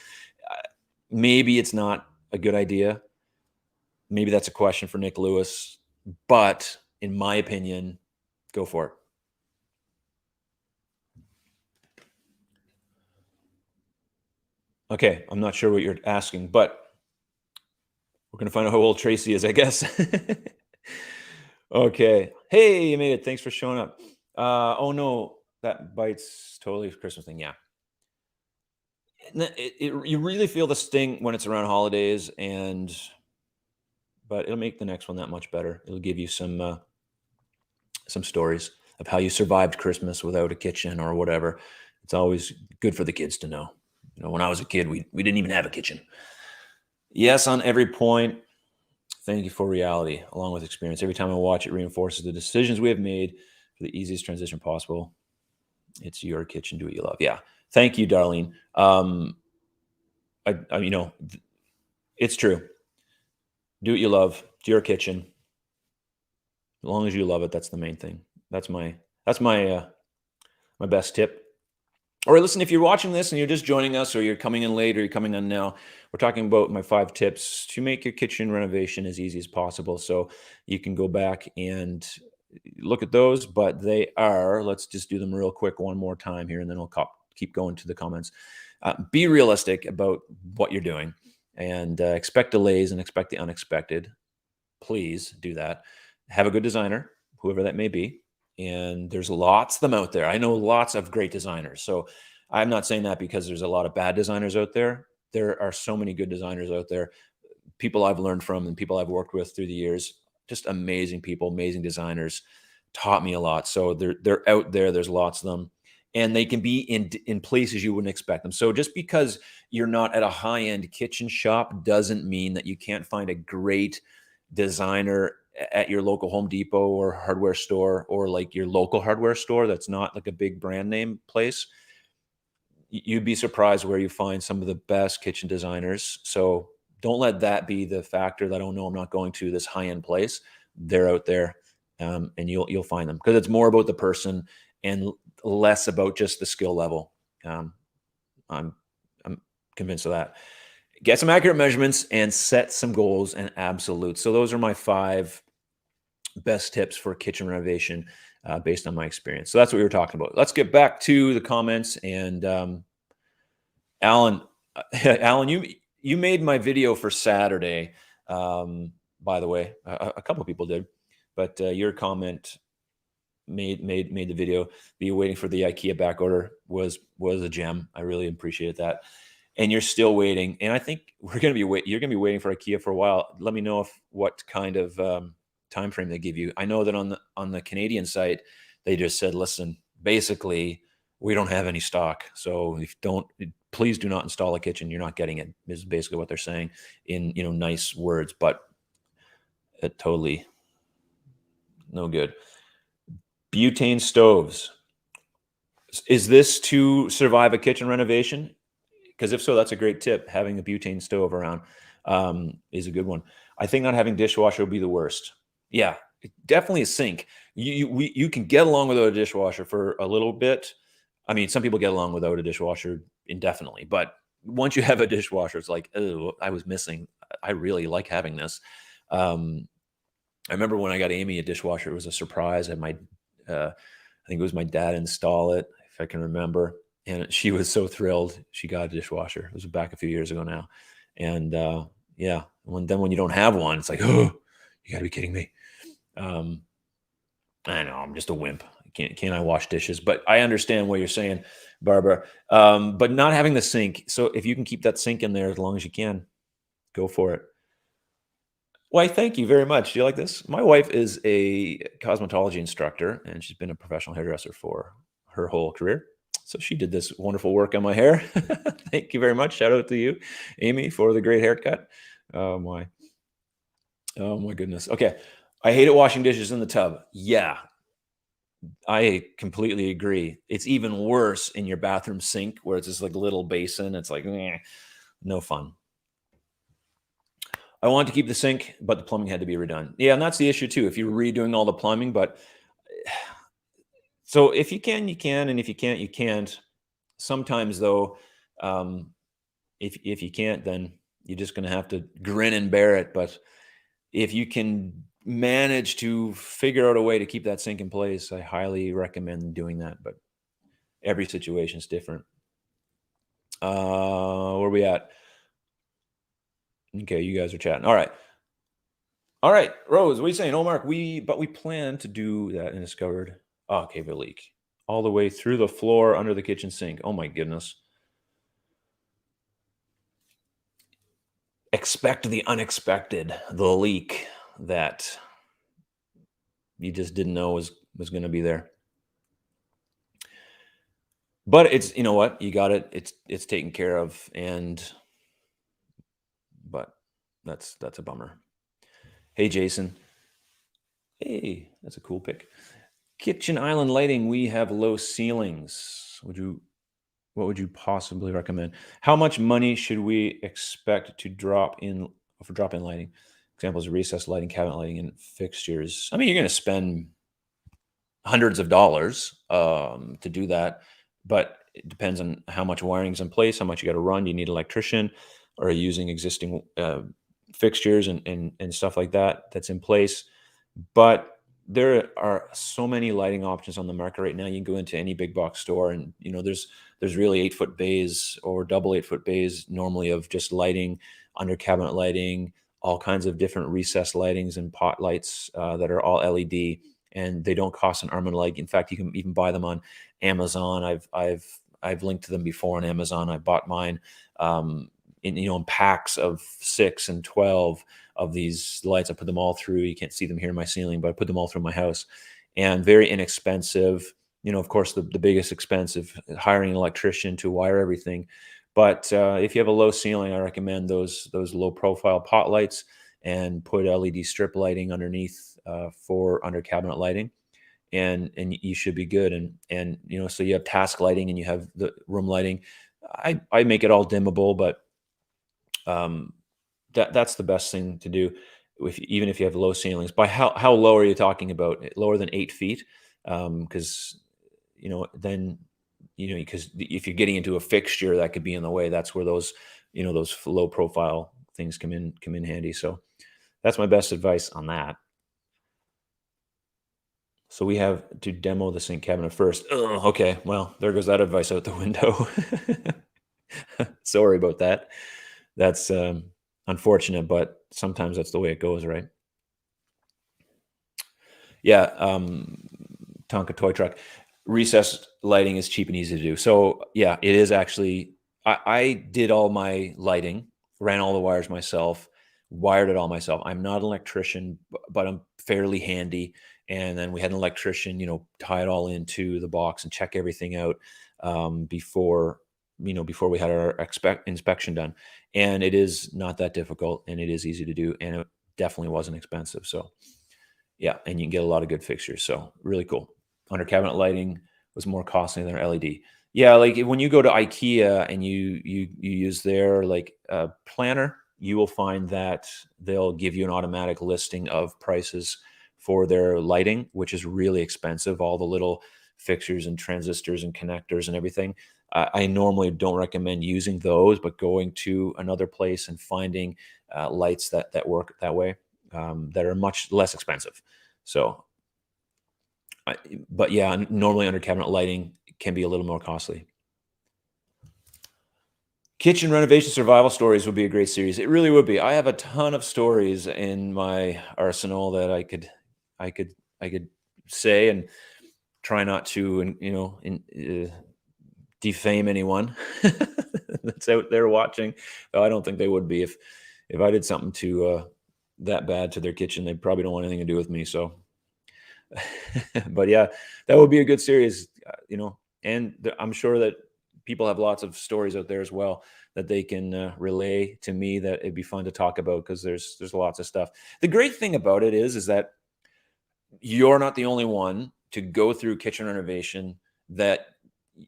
Maybe it's not a good idea. Maybe that's a question for Nick Lewis. But in my opinion, go for it. Okay, I'm not sure what you're asking, but we're going to find out how old Tracy is, I guess. Okay. Hey, you made it. Thanks for showing up. Oh, no, that bites totally Christmas thing. Yeah. You really feel the sting when it's around holidays, but it'll make the next one that much better. It'll give you some stories of how you survived Christmas without a kitchen or whatever. It's always good for the kids to know. When I was a kid, we didn't even have a kitchen. Yes, on every point. Thank you for reality, along with experience. Every time I watch it reinforces the decisions we have made for the easiest transition possible. It's your kitchen. Do what you love. Yeah. Thank you, Darlene. It's true. Do what you love. It's your kitchen. As long as you love it, that's the main thing. That's my best tip. All right, listen, if you're watching this and you're just joining us, or you're coming in late, or you're coming in now, we're talking about my 5 tips to make your kitchen renovation as easy as possible. So you can go back and look at those, but let's just do them real quick one more time here, and then we'll keep going to the comments. Be realistic about what you're doing, and expect delays and expect the unexpected. Please do that. Have a good designer, whoever that may be. And there's lots of them out there. I know lots of great designers. So I'm not saying that because there's a lot of bad designers out there. There are so many good designers out there, people I've learned from and people I've worked with through the years. Just amazing people, amazing designers, taught me a lot. So they're out there. There's lots of them, and they can be in places you wouldn't expect them. So just because you're not at a high-end kitchen shop doesn't mean that you can't find a great designer at your local Home Depot or hardware store, or like your local hardware store that's not like a big brand name place. You'd be surprised where you find some of the best kitchen designers. So don't let that be the factor that, oh no, I'm not going to this high-end place. They're out there, and you'll find them, because it's more about the person and less about just the skill level. I'm convinced of that. Get some accurate measurements and set some goals and absolutes. So those are my 5 best tips for kitchen renovation based on my experience. So that's what we were talking about. Let's get back to the comments. And Alan, you made my video for Saturday, but by the way. A couple of people did, but your comment made the video. The waiting for the IKEA back order was a gem. I really appreciate that. And you're still waiting, and I think we're gonna be you're gonna be waiting for IKEA for a while. Let me know if what kind of time frame they give you. I know that on the Canadian site, they just said, listen, basically, we don't have any stock, so if don't please do not install a kitchen. You're not getting it. Is basically what they're saying in nice words, but it totally no good. Butane stoves. Is this to survive a kitchen renovation? Because if so, that's a great tip. Having a butane stove around is a good one. I think not having dishwasher would be the worst. Yeah, definitely a sink. You can get along without a dishwasher for a little bit. I mean, some people get along without a dishwasher indefinitely, but once you have a dishwasher, it's like, oh, I was missing. I really like having this. I remember when I got Amy a dishwasher, it was a surprise. And I think it was my dad install it, if I can remember. And she was so thrilled she got a dishwasher. It was back a few years ago now. And yeah, when you don't have one, it's like, oh, you got to be kidding me. I know I'm just a wimp. Can't I wash dishes? But I understand what you're saying, Barbara. But not having the sink. So if you can keep that sink in there as long as you can, go for it. Why, thank you very much. Do you like this? My wife is a cosmetology instructor, and she's been a professional hairdresser for her whole career. So she did this wonderful work on my hair. Thank you very much. Shout out to you, Amy, for the great haircut. Oh my. Oh my goodness. Okay. I hate it washing dishes in the tub. Yeah, I completely agree. It's even worse in your bathroom sink where it's just like a little basin. It's like, no fun. I wanted to keep the sink, but the plumbing had to be redone. Yeah, and that's the issue too. If you're redoing all the plumbing, but so if you can, you can, and if you can't, you can't. Sometimes though, if you can't, then you're just going to have to grin and bear it. But if you can manage to figure out a way to keep that sink in place, I highly recommend doing that. But every situation is different. Where are we at? Okay, you guys are chatting. All right. All right, Rose, what are you saying? Oh, Mark, we plan to do that and discovered cave leak all the way through the floor under the kitchen sink. Oh my goodness. Expect the unexpected, the leak that you just didn't know was going to be there. But it's, you know what, you got it. It's taken care of, but that's a bummer. Hey, Jason. Hey, that's a cool pick. Kitchen island lighting. We have low ceilings. What would you possibly recommend? How much money should we expect to drop in lighting? Examples of recessed lighting, cabinet lighting, and fixtures. I mean, you're going to spend hundreds of dollars to do that, but it depends on how much wiring is in place, how much you got to run. Do you need an electrician, or are you using existing fixtures and stuff like that that's in place? But there are so many lighting options on the market right now. You can go into any big box store, and there's really 8-foot bays or double 8-foot bays normally of just lighting, under cabinet lighting, all kinds of different recessed lightings and pot lights that are all LED, and they don't cost an arm and a leg. In fact, you can even buy them on Amazon. I've linked to them before on Amazon. I bought mine in packs of 6 and 12 of these lights. I put them all through. You can't see them here in my ceiling, but I put them all through my house, and very inexpensive. Of course, the biggest expense of hiring an electrician to wire everything. But if you have a low ceiling, I recommend those low profile pot lights, and put LED strip lighting underneath for under cabinet lighting, and you should be good. And so you have task lighting and you have the room lighting. I make it all dimmable, but that's the best thing to do, even if you have low ceilings. By how low are you talking about? Lower than 8 feet? Because then because if you're getting into a fixture that could be in the way, that's where those low profile things come in handy. So that's my best advice on that. So we have to demo the sink cabinet first. Ugh, okay, well, there goes that advice out the window. Sorry about that. That's unfortunate, but sometimes that's the way it goes, right? Yeah, Tonka toy truck. Recessed lighting is cheap and easy to do. So yeah, it is actually. I did all my lighting, ran all the wires myself, wired it all myself. I'm not an electrician, but I'm fairly handy. And then we had an electrician, tie it all into the box and check everything out before before we had our inspection done. And it is not that difficult, and it is easy to do, and it definitely wasn't expensive. So yeah, and you can get a lot of good fixtures. So really cool. Under cabinet lighting was more costly than LED. Yeah, like when you go to IKEA and you use their like planner, you will find that they'll give you an automatic listing of prices for their lighting, which is really expensive. All the little fixtures and transistors and connectors and everything. I normally don't recommend using those, but going to another place and finding lights that work that way, that are much less expensive. So, I, but yeah, normally under cabinet lighting can be a little more costly. Kitchen renovation survival stories would be a great series. It really would be. I have a ton of stories in my arsenal that I could, I could say, and try not to, and defame anyone that's out there watching. Though I don't think they would be if I did something to that bad to their kitchen. They probably don't want anything to do with me. So but yeah, that would be a good series, and I'm sure that people have lots of stories out there as well that they can relay to me that it'd be fun to talk about because there's lots of stuff. The great thing about it is that you're not the only one to go through kitchen renovation that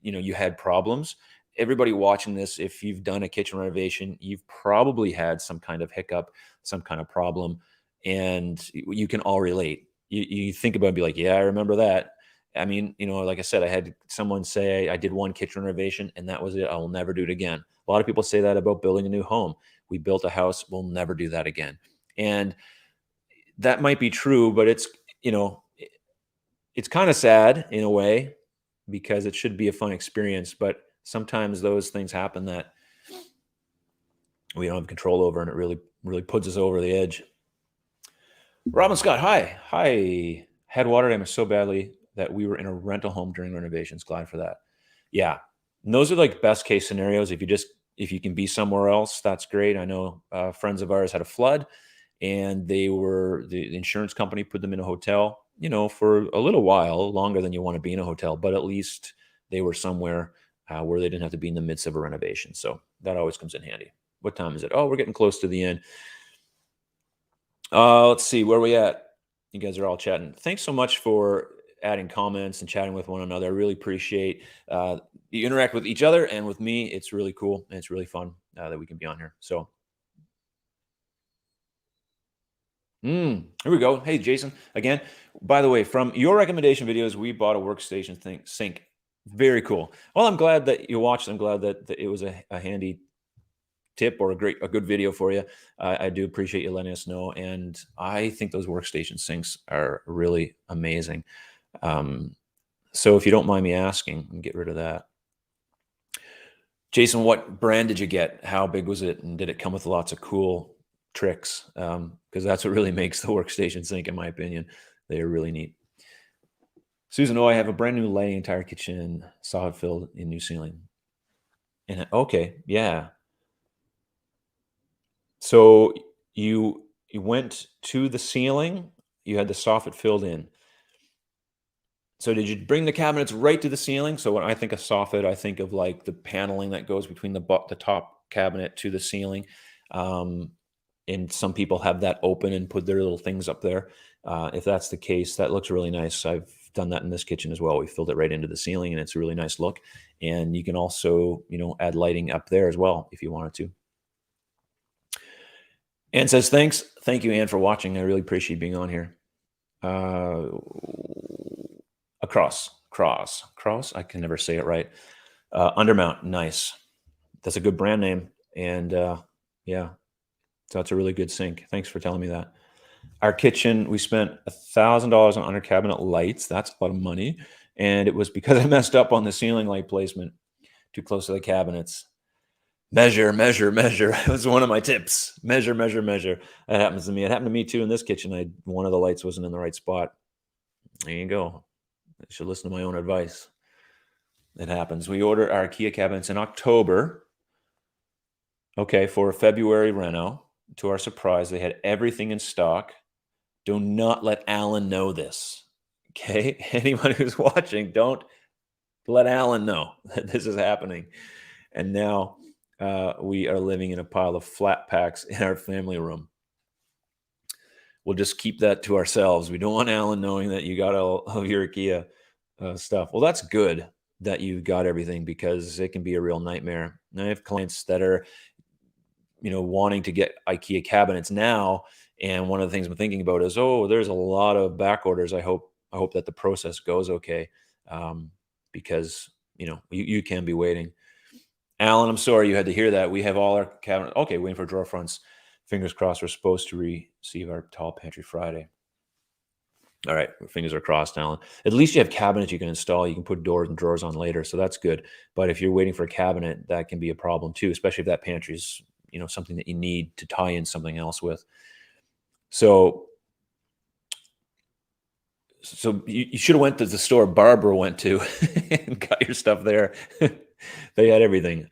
you had problems. Everybody watching this, if you've done a kitchen renovation, you've probably had some kind of hiccup, some kind of problem, and you can all relate. You think about it and be like, yeah, I remember that. I mean, like I said, I had someone say I did one kitchen renovation and that was it. I will never do it again. A lot of people say that about building a new home. We built a house, we'll never do that again. And that might be true, but you know it's kind of sad in a way because it should be a fun experience, but sometimes those things happen that we don't have control over, and it really puts us over the edge. Robin Scott, hi. Had water damage so badly that we were in a rental home during renovations. Glad for that. Yeah, and those are like best case scenarios. If you can be somewhere else, that's great. I know friends of ours had a flood, and the insurance company put them in a hotel, for a little while longer than you want to be in a hotel, but at least they were somewhere where they didn't have to be in the midst of a renovation. So that always comes in handy. What time is it? Oh, we're getting close to the end. Let's see where we at. You guys are all chatting. Thanks so much for adding comments and chatting with one another. I really appreciate you interact with each other and with me. It's really cool and it's really fun that we can be on here. So here we go. Hey, Jason, again. By the way, from your recommendation videos, we bought a workstation sink. Very cool. Well, I'm glad that you watched. I'm glad that it was a handy tip or a good video for you. I do appreciate you letting us know. And I think those workstation sinks are really amazing. So if you don't mind me asking, and get rid of that. Jason, what brand did you get? How big was it? And did it come with lots of cool tricks? Because that's what really makes the workstation sink, in my opinion. They are really neat. Susan, I have a brand new lighting, entire kitchen, solid filled in new ceiling. And okay, yeah. So you went to the ceiling, you had the soffit filled in. So did you bring the cabinets right to the ceiling? So when I think of soffit, I think of like the paneling that goes between the top cabinet to the ceiling. Um, and some people have that open and put their little things up there. If that's the case, that looks really nice. I've done that in this kitchen as well. We filled it right into the ceiling, and it's a really nice look. And you can also, add lighting up there as well if you wanted to. Anne says, thanks. Thank you, Anne, for watching. I really appreciate being on here. Uh, cross. I can never say it right. Undermount, nice. That's a good brand name. And yeah, so that's a really good sink. Thanks for telling me that. Our kitchen, we spent $1,000 on under cabinet lights. That's a lot of money. And it was because I messed up on the ceiling light placement too close to the cabinets. Measure. It was one of my tips. Measure. That happens to me. It happened to me too in this kitchen. One of the lights wasn't in the right spot. There you go. I should listen to my own advice. It happens. We ordered our IKEA cabinets in October. Okay, for a February reno. To our surprise, they had everything in stock. Do not let Alan know this. Okay, anyone who's watching, don't let Alan know that this is happening. And now we are living in a pile of flat packs in our family room. We'll just keep that to ourselves. We don't want Alan knowing that you got all of your IKEA stuff. Well, that's good that you got everything, because it can be a real nightmare. And I have clients that are, wanting to get IKEA cabinets now, and one of the things I'm thinking about is, oh, there's a lot of back orders. I hope that the process goes okay, because you can be waiting. Alan, I'm sorry you had to hear that. We have all our cabinet. Okay, waiting for drawer fronts. Fingers crossed. We're supposed to receive our tall pantry Friday. All right, fingers are crossed, Alan. At least you have cabinets you can install. You can put doors and drawers on later, so that's good. But if you're waiting for a cabinet, that can be a problem too, especially if that pantry is, something that you need to tie in something else with. So, you should have went to the store Barbara went to and got your stuff there. They had everything.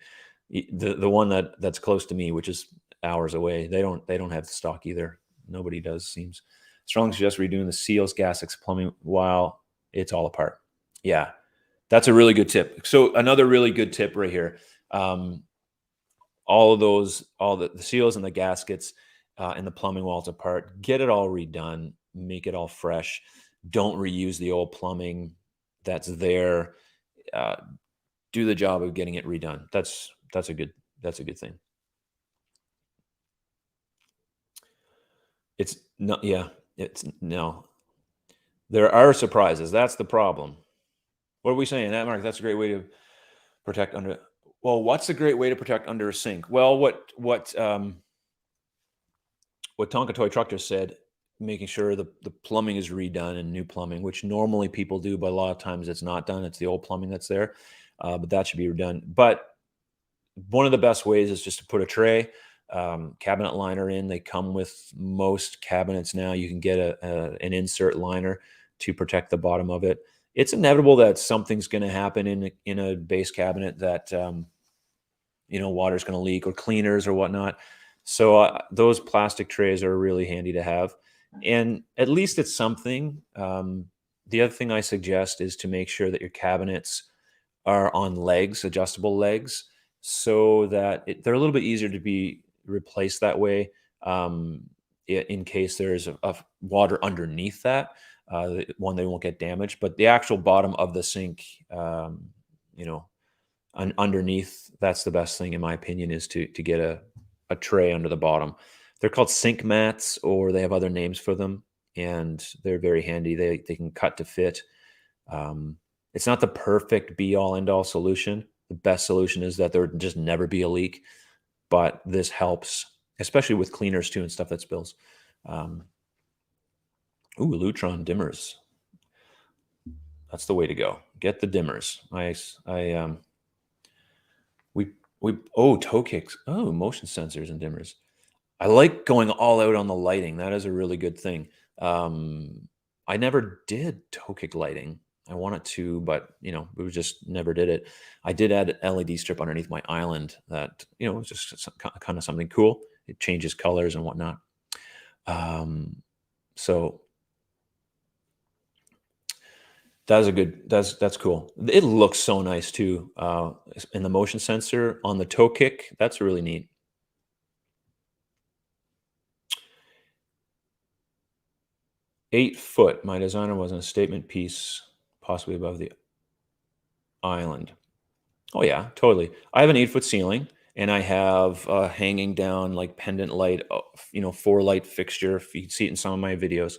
The one that's close to me, which is hours away, they don't have the stock either. Nobody does, seems. Strong suggests redoing the seals, gaskets, plumbing while it's all apart. Yeah, that's a really good tip. So another really good tip right here. All of those, all the seals and the gaskets and the plumbing while it's apart, get it all redone, make it all fresh. Don't reuse the old plumbing that's there. Uh, do the job of getting it redone. That's a good thing. It's not, yeah, it's no. There are surprises. That's the problem. What are we saying? That Mark, that's a great way to protect under. Well, what's a great way to protect under a sink? Well, what Tonka Toy Truck just said, making sure the plumbing is redone and new plumbing, which normally people do, but a lot of times it's not done. It's the old plumbing that's there, but that should be redone. But one of the best ways is just to put a tray, cabinet liner in. They come with most cabinets now. You can get an insert liner to protect the bottom of it. It's inevitable that something's going to happen in a base cabinet, that water's going to leak, or cleaners or whatnot. So those plastic trays are really handy to have, and at least it's something. The other thing I suggest is to make sure that your cabinets are on legs, adjustable legs, so that they're a little bit easier to be replaced that way. In case there's a water underneath that, one, they won't get damaged, but the actual bottom of the sink, you know, underneath, that's the best thing in my opinion, is to get a tray under the bottom. They're called sink mats, or they have other names for them, and they're very handy. They can cut to fit. It's not the perfect be all end all solution. The best solution is that there would just never be a leak, but this helps, especially with cleaners too and stuff that spills. Um, ooh, Lutron dimmers. That's the way to go. Get the dimmers. We toe kicks. Oh, motion sensors and dimmers. I like going all out on the lighting. That is a really good thing. I never did toe kick lighting. I wanted to, but we just never did it. I did add an LED strip underneath my island that was just kind of something cool. It changes colors and whatnot. So that's cool. It looks so nice too. And the motion sensor on the toe kick, that's really neat. 8 foot. My designer was in a statement piece, possibly above the island. Oh yeah, totally. I have an 8 foot ceiling, and I have a hanging down like pendant light, 4 light fixture. If you can see it in some of my videos,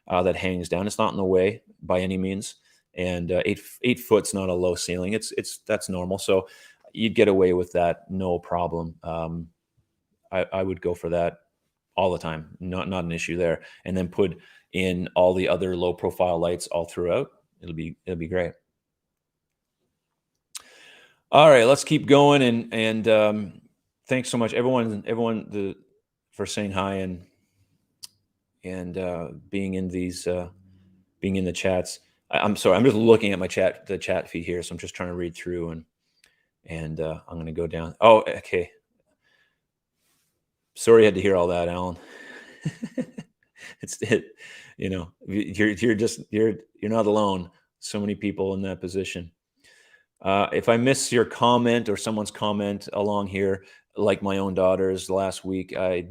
that hangs down. It's not in the way by any means, and 8 foot's not a low ceiling. That's normal. So you'd get away with that, no problem. I would go for that all the time. Not an issue there. And then put in all the other low profile lights all throughout. It'll be great. All right, let's keep going, and thanks so much, everyone for saying hi and being in these being in the chats. I'm sorry. I'm just looking at the chat feed here. So I'm just trying to read through and I'm going to go down. Oh, okay. Sorry you had to hear all that, Alan. It, you're not alone. So many people in that position. If I miss your comment or someone's comment along here, like my own daughters last week, I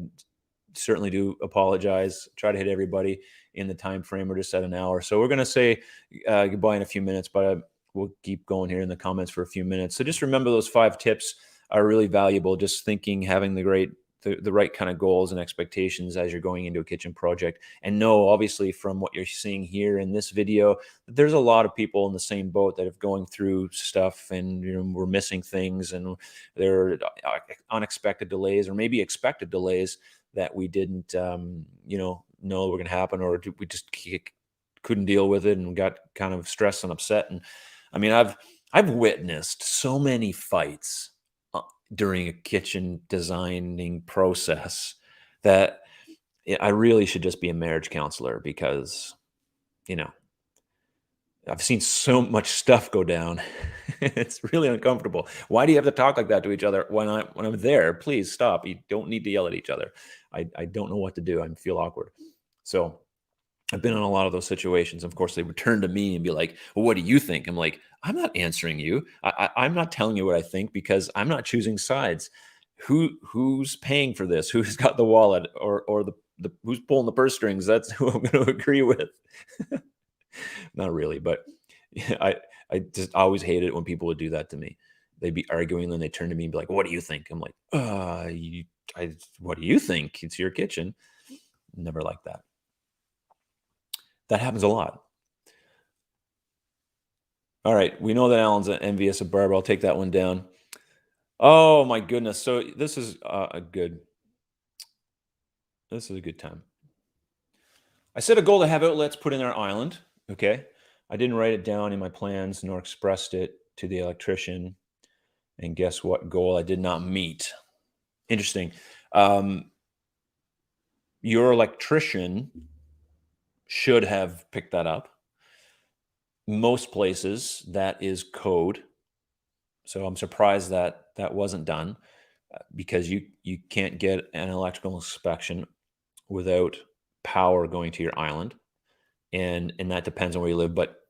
certainly do apologize. Try to hit everybody in the time frame. We're just at an hour, so we're going to say goodbye in a few minutes, but we'll keep going here in the comments for a few minutes. So just remember those 5 tips are really valuable. Just thinking, having the right kind of goals and expectations as you're going into a kitchen project, and know, obviously, from what you're seeing here in this video, that there's a lot of people in the same boat that have going through stuff, and we're missing things, and there are unexpected delays or maybe expected delays that we didn't, know were going to happen, or we just couldn't deal with it and got kind of stressed and upset. And I mean, I've witnessed so many fights during a kitchen designing process that I really should just be a marriage counselor, because, I've seen so much stuff go down. It's really uncomfortable. Why do you have to talk like that to each other when I'm there? Please stop. You don't need to yell at each other. I don't know what to do. I feel awkward. So I've been in a lot of those situations. Of course, they would turn to me and be like, "Well, what do you think?" I'm like, "I'm not answering you. I'm not telling you what I think, because I'm not choosing sides. Who's paying for this? Who's got the wallet, or the who's pulling the purse strings? That's who I'm going to agree with." Not really, but I just always hated it when people would do that to me. They'd be arguing, and then they turn to me and be like, "What do you think?" I'm like, what do you think? It's your kitchen." Never like that. That happens a lot. All right, we know that Alan's envious of Barbara. I'll take that one down. Oh my goodness! So this is a good. This is a good time. I set a goal to have outlets put in our island. Okay, I didn't write it down in my plans nor expressed it to the electrician. And guess what goal I did not meet? Interesting. Your electrician should have picked that up. Most places, that is code. So I'm surprised that that wasn't done, because you can't get an electrical inspection without power going to your island, and that depends on where you live. But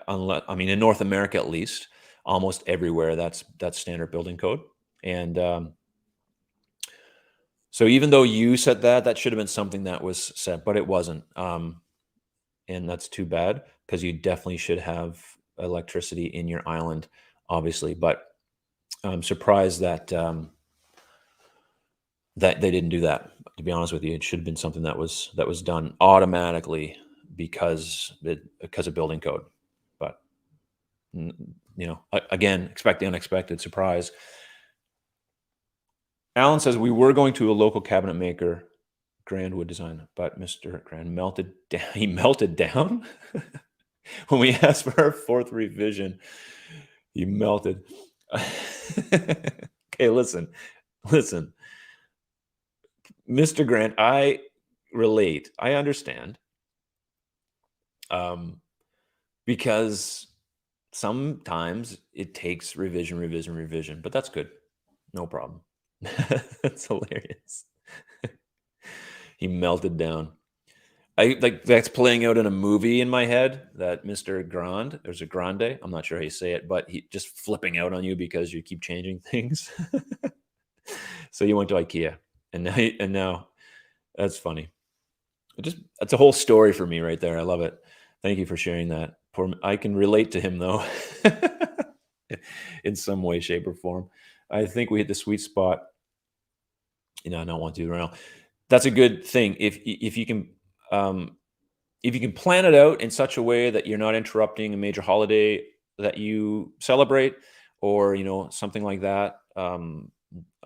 unless, I mean, in North America at least, almost everywhere that's standard building code. And so even though you said that should have been something that was said, but it wasn't. And that's too bad, because you definitely should have electricity in your island, obviously. But I'm surprised that they didn't do that. To be honest with you, it should have been something that was done automatically, because of building code. But again, expect the unexpected. Surprise. Alan says we were going to a local cabinet maker, Grand Wood Design, but Mr. Grand melted down. He melted down when we asked for our 4th revision. He melted. Okay, listen, Mr. Grant. I relate. I understand, because sometimes it takes revision, but that's good. No problem. That's hilarious. He melted down. I like that's playing out in a movie in my head, that Mr. Grand, there's a Grande, I'm not sure how you say it, but he just flipping out on you because you keep changing things. So you went to IKEA, and now that's funny. That's a whole story for me right there. I love it. Thank you for sharing that. I can relate to him, though, in some way, shape, or form. I think we hit the sweet spot. I don't want to right now. That's a good thing. Um, if you can plan it out in such a way that you're not interrupting a major holiday that you celebrate, or something like that,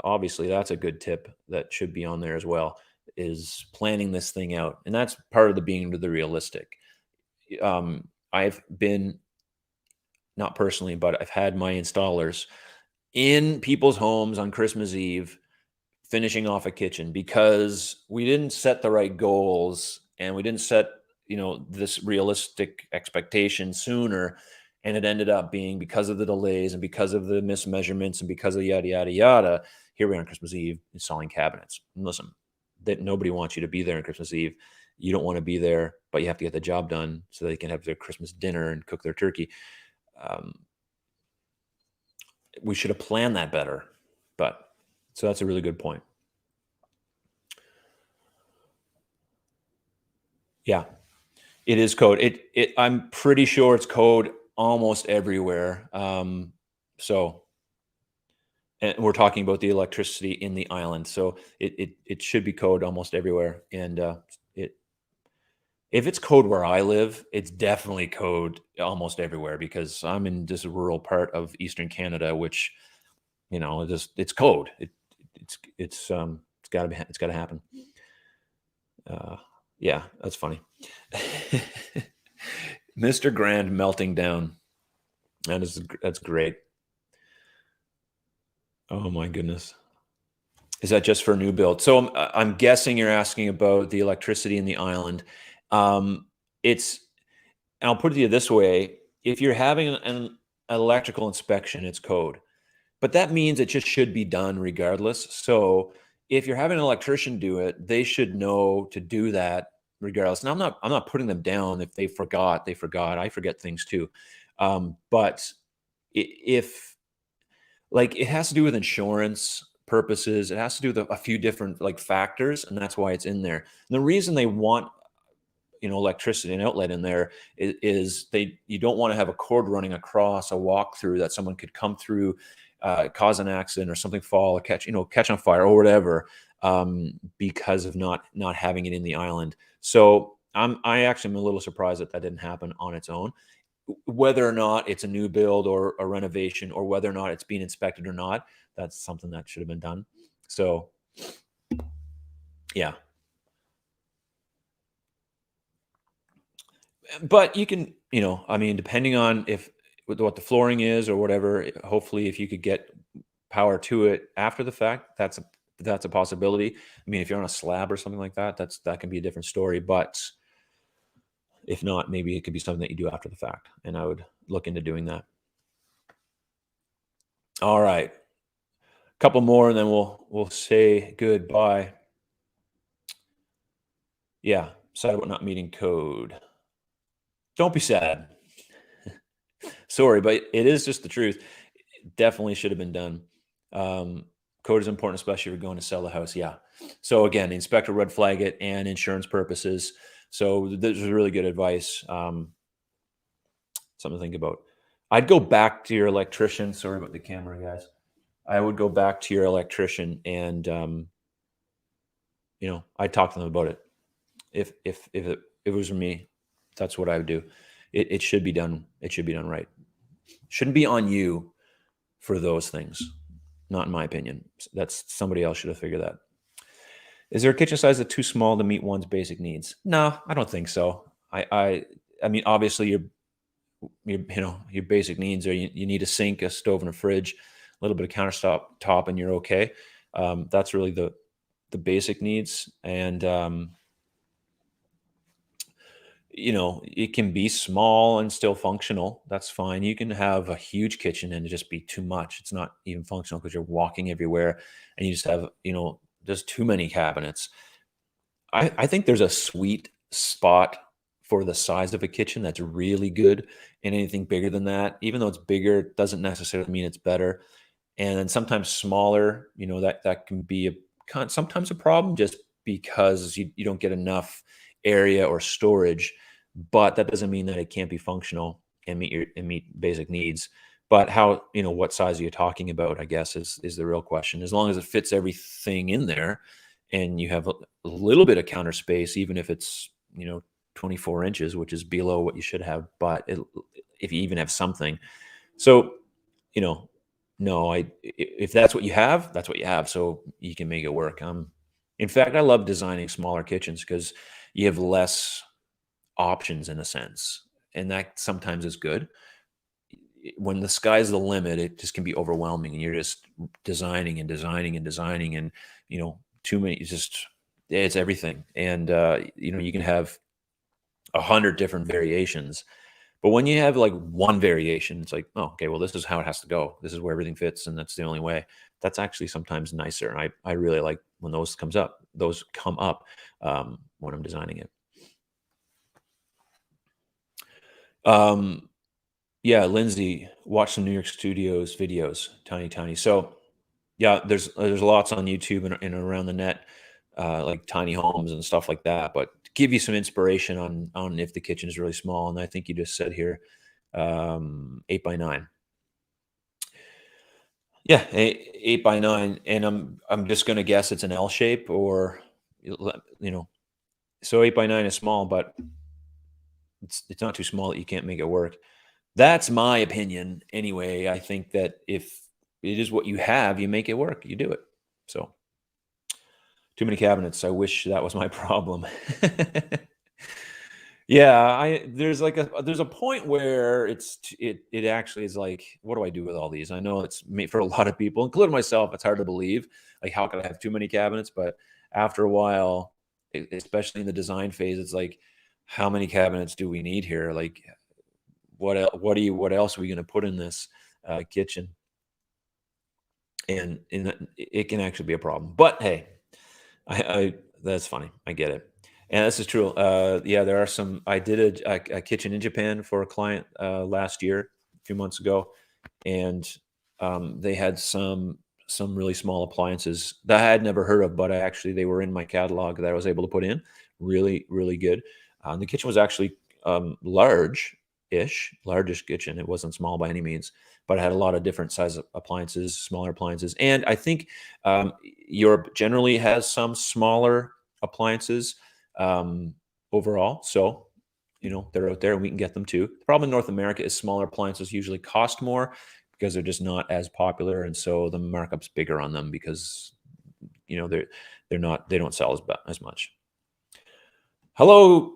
obviously that's a good tip that should be on there as well, is planning this thing out. And that's part of being the realistic. I've been, not personally, but I've had my installers in people's homes on Christmas Eve finishing off a kitchen, because we didn't set the right goals, and we didn't set this realistic expectation sooner. And it ended up being, because of the delays and because of the mismeasurements and because of yada, yada, yada, here we are on Christmas Eve installing cabinets. And listen, that nobody wants you to be there on Christmas Eve. You don't want to be there, but you have to get the job done so they can have their Christmas dinner and cook their turkey. Um, we should have planned that better. But so that's a really good point. Yeah, it is code. I'm pretty sure it's code almost everywhere. So, and we're talking about the electricity in the island. So it should be code almost everywhere. And it if it's code where I live, it's definitely code almost everywhere, because I'm in this rural part of Eastern Canada, which it's code. It's got to happen. Uh, yeah, that's funny. Mr. Grand melting down. That's great. Oh my goodness. Is that just for a new build? So I'm guessing you're asking about the electricity in the island. Um, it's and I'll put it to you this way: if you're having an electrical inspection, it's code. But that means it just should be done regardless. So if you're having an electrician do it, they should know to do that regardless. Now I'm not putting them down. If they forgot, they forgot. I forget things too. But if, like, it has to do with insurance purposes, it has to do with a few different like factors, and that's why it's in there. And the reason they want electricity and outlet in there is they you don't want to have a cord running across a walkthrough that someone could come through, cause an accident or something, fall or catch on fire or whatever, because of not having it in the island. So I actually am a little surprised that didn't happen on its own. Whether or not it's a new build or a renovation, or whether or not it's being inspected or not, that's something that should have been done. So yeah. But you can, I mean, depending on if what the flooring is or whatever, hopefully if you could get power to it after the fact, that's a possibility. I mean, if you're on a slab or something like that, that can be a different story. But if not, maybe it could be something that you do after the fact, and I would look into doing that. All right, a couple more, and then we'll say goodbye. Yeah, sad about not meeting code. Don't be sad. Sorry, but it is just the truth. It definitely should have been done. Um, Code is important, especially if you're going to sell the house. Yeah. So again, the inspector red flag it and insurance purposes. So this is really good advice. Something to think about. I'd go back to your electrician. Sorry about the camera, guys. I would go back to your electrician and I'd talk to them about it. If it was me, that's what I would do. It should be done. It should be done right. Shouldn't be on you for those things. Not in my opinion. That's somebody else should have figured that. Is there a kitchen size that's too small to meet one's basic needs? No, I don't think so. I mean, obviously your basic needs are you need a sink, a stove, and a fridge, a little bit of countertop top, and you're okay. That's really the basic needs. And it can be small and still functional. That's fine. You can have a huge kitchen and it just be too much. It's not even functional because you're walking everywhere and you just have, just too many cabinets. I think there's a sweet spot for the size of a kitchen that's really good, and anything bigger than that, even though it's bigger, doesn't necessarily mean it's better. And then sometimes smaller, that can be sometimes a problem, just because you don't get enough area or storage. But that doesn't mean that it can't be functional and meet basic needs. But what size are you talking about, I guess, is the real question. As long as it fits everything in there and you have a little bit of counter space, even if it's 24 inches, which is below what you should have, but if you even have something. So, no, if that's what you have, that's what you have. So you can make it work. In fact, I love designing smaller kitchens because you have less options in a sense, and that sometimes is good. When the sky's the limit, it just can be overwhelming, and you're just designing and designing and designing, and too many. It's everything, and you can have 100 different variations. But when you have like one variation, it's like, oh, okay, well, this is how it has to go. This is where everything fits, and that's the only way. That's actually sometimes nicer, and I really like when those come up when I'm designing it. Um, yeah, Lindsay, watch some New York Studios videos, tiny, tiny. So yeah, there's lots on YouTube and around the net, like tiny homes and stuff like that. But to give you some inspiration on if the kitchen is really small, and I think you just said here, 8 by 9. Yeah, 8 by 9, and I'm just gonna guess it's an L shape, or you know, so 8 by 9 is small, but it's not too small that you can't make it work. That's my opinion, anyway. I think that if it is what you have, you make it work, you do it. So too many cabinets. I wish that was my problem. Yeah, I there's a point where it actually is like, what do I do with all these? I know it's made for a lot of people, including myself. It's hard to believe, like, how could I have too many cabinets? But after a while, especially in the design phase, it's like, how many cabinets do we need here? Like, what else are we going to put in this kitchen? And it can actually be a problem. But hey, I that's funny. I get it. And this is true. Yeah, there are some. I did a kitchen in Japan for a client last year, a few months ago, and they had some really small appliances that I had never heard of, but they were in my catalog that I was able to put in. Really, really good. The kitchen was actually largish kitchen. It wasn't small by any means, but it had a lot of different size appliances, smaller appliances, and I think Europe generally has some smaller appliances overall. So, they're out there and we can get them too. The problem in North America is smaller appliances usually cost more because they're just not as popular. And so the markup's bigger on them because, they don't sell as much. Hello.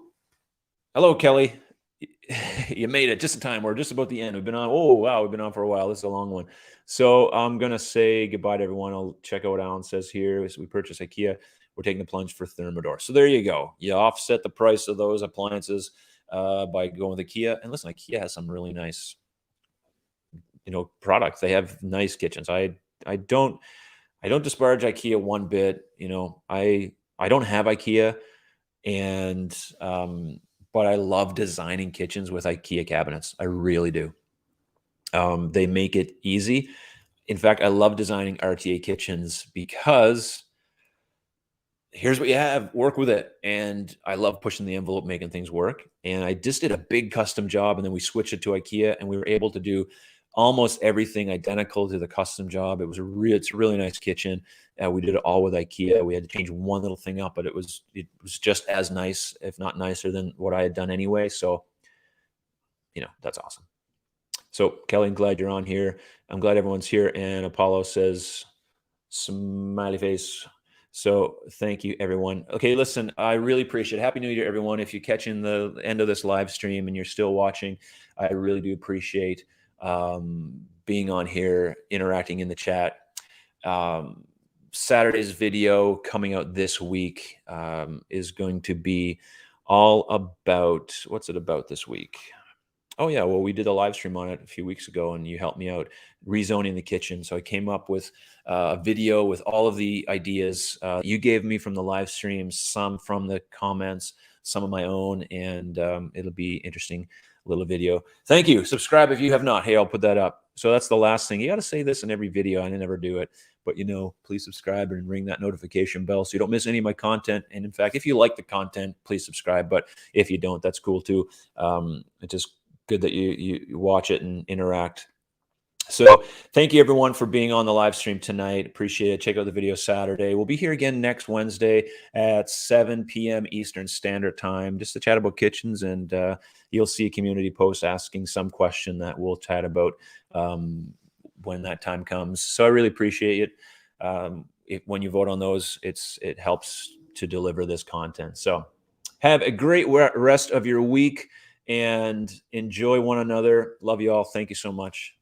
Hello, Kelly. You made it just in time. We're just about the end. We've been on. Oh, wow. We've been on for a while. This is a long one. So I'm going to say goodbye to everyone. I'll check out what Alan says here. So we purchased IKEA. We're taking the plunge for Thermador. So there you go. You offset the price of those appliances by going with IKEA. And listen, IKEA has some really nice, products. They have nice kitchens. I don't disparage IKEA one bit. I don't have IKEA, and but I love designing kitchens with IKEA cabinets. I really do. They make it easy. In fact, I love designing RTA kitchens because here's what you have, work with it. And I love pushing the envelope, making things work. And I just did a big custom job, and then we switched it to IKEA, and we were able to do almost everything identical to the custom job. It's a really nice kitchen. We did it all with IKEA. We had to change one little thing up, but it was just as nice, if not nicer, than what I had done anyway. So, that's awesome. So, Kelly, I'm glad you're on here. I'm glad everyone's here. And Apollo says, smiley face. So thank you, everyone. Okay, listen, I really appreciate it. Happy New Year, everyone. If you're catching the end of this live stream and you're still watching, I really do appreciate being on here, interacting in the chat. Saturday's video coming out this week is going to be all about, what's it about this week? Oh yeah, well, we did a live stream on it a few weeks ago, and you helped me out rezoning the kitchen. So I came up with a video with all of the ideas you gave me from the live stream, some from the comments, some of my own, and it'll be interesting little video. Thank you. Subscribe if you have not. Hey, I'll put that up. So that's the last thing. You got to say this in every video. I never do it, but please subscribe and ring that notification bell so you don't miss any of my content. And in fact, if you like the content, please subscribe. But if you don't, that's cool too. It's just good that you watch it and interact. So thank you, everyone, for being on the live stream tonight. Appreciate it. Check out the video Saturday. We'll be here again next Wednesday at 7 p.m. Eastern Standard Time, just to chat about kitchens. And you'll see a community post asking some question that we'll chat about when that time comes. So I really appreciate it. When you vote on those, it helps to deliver this content. So have a great rest of your week and enjoy one another. Love you all. Thank you so much.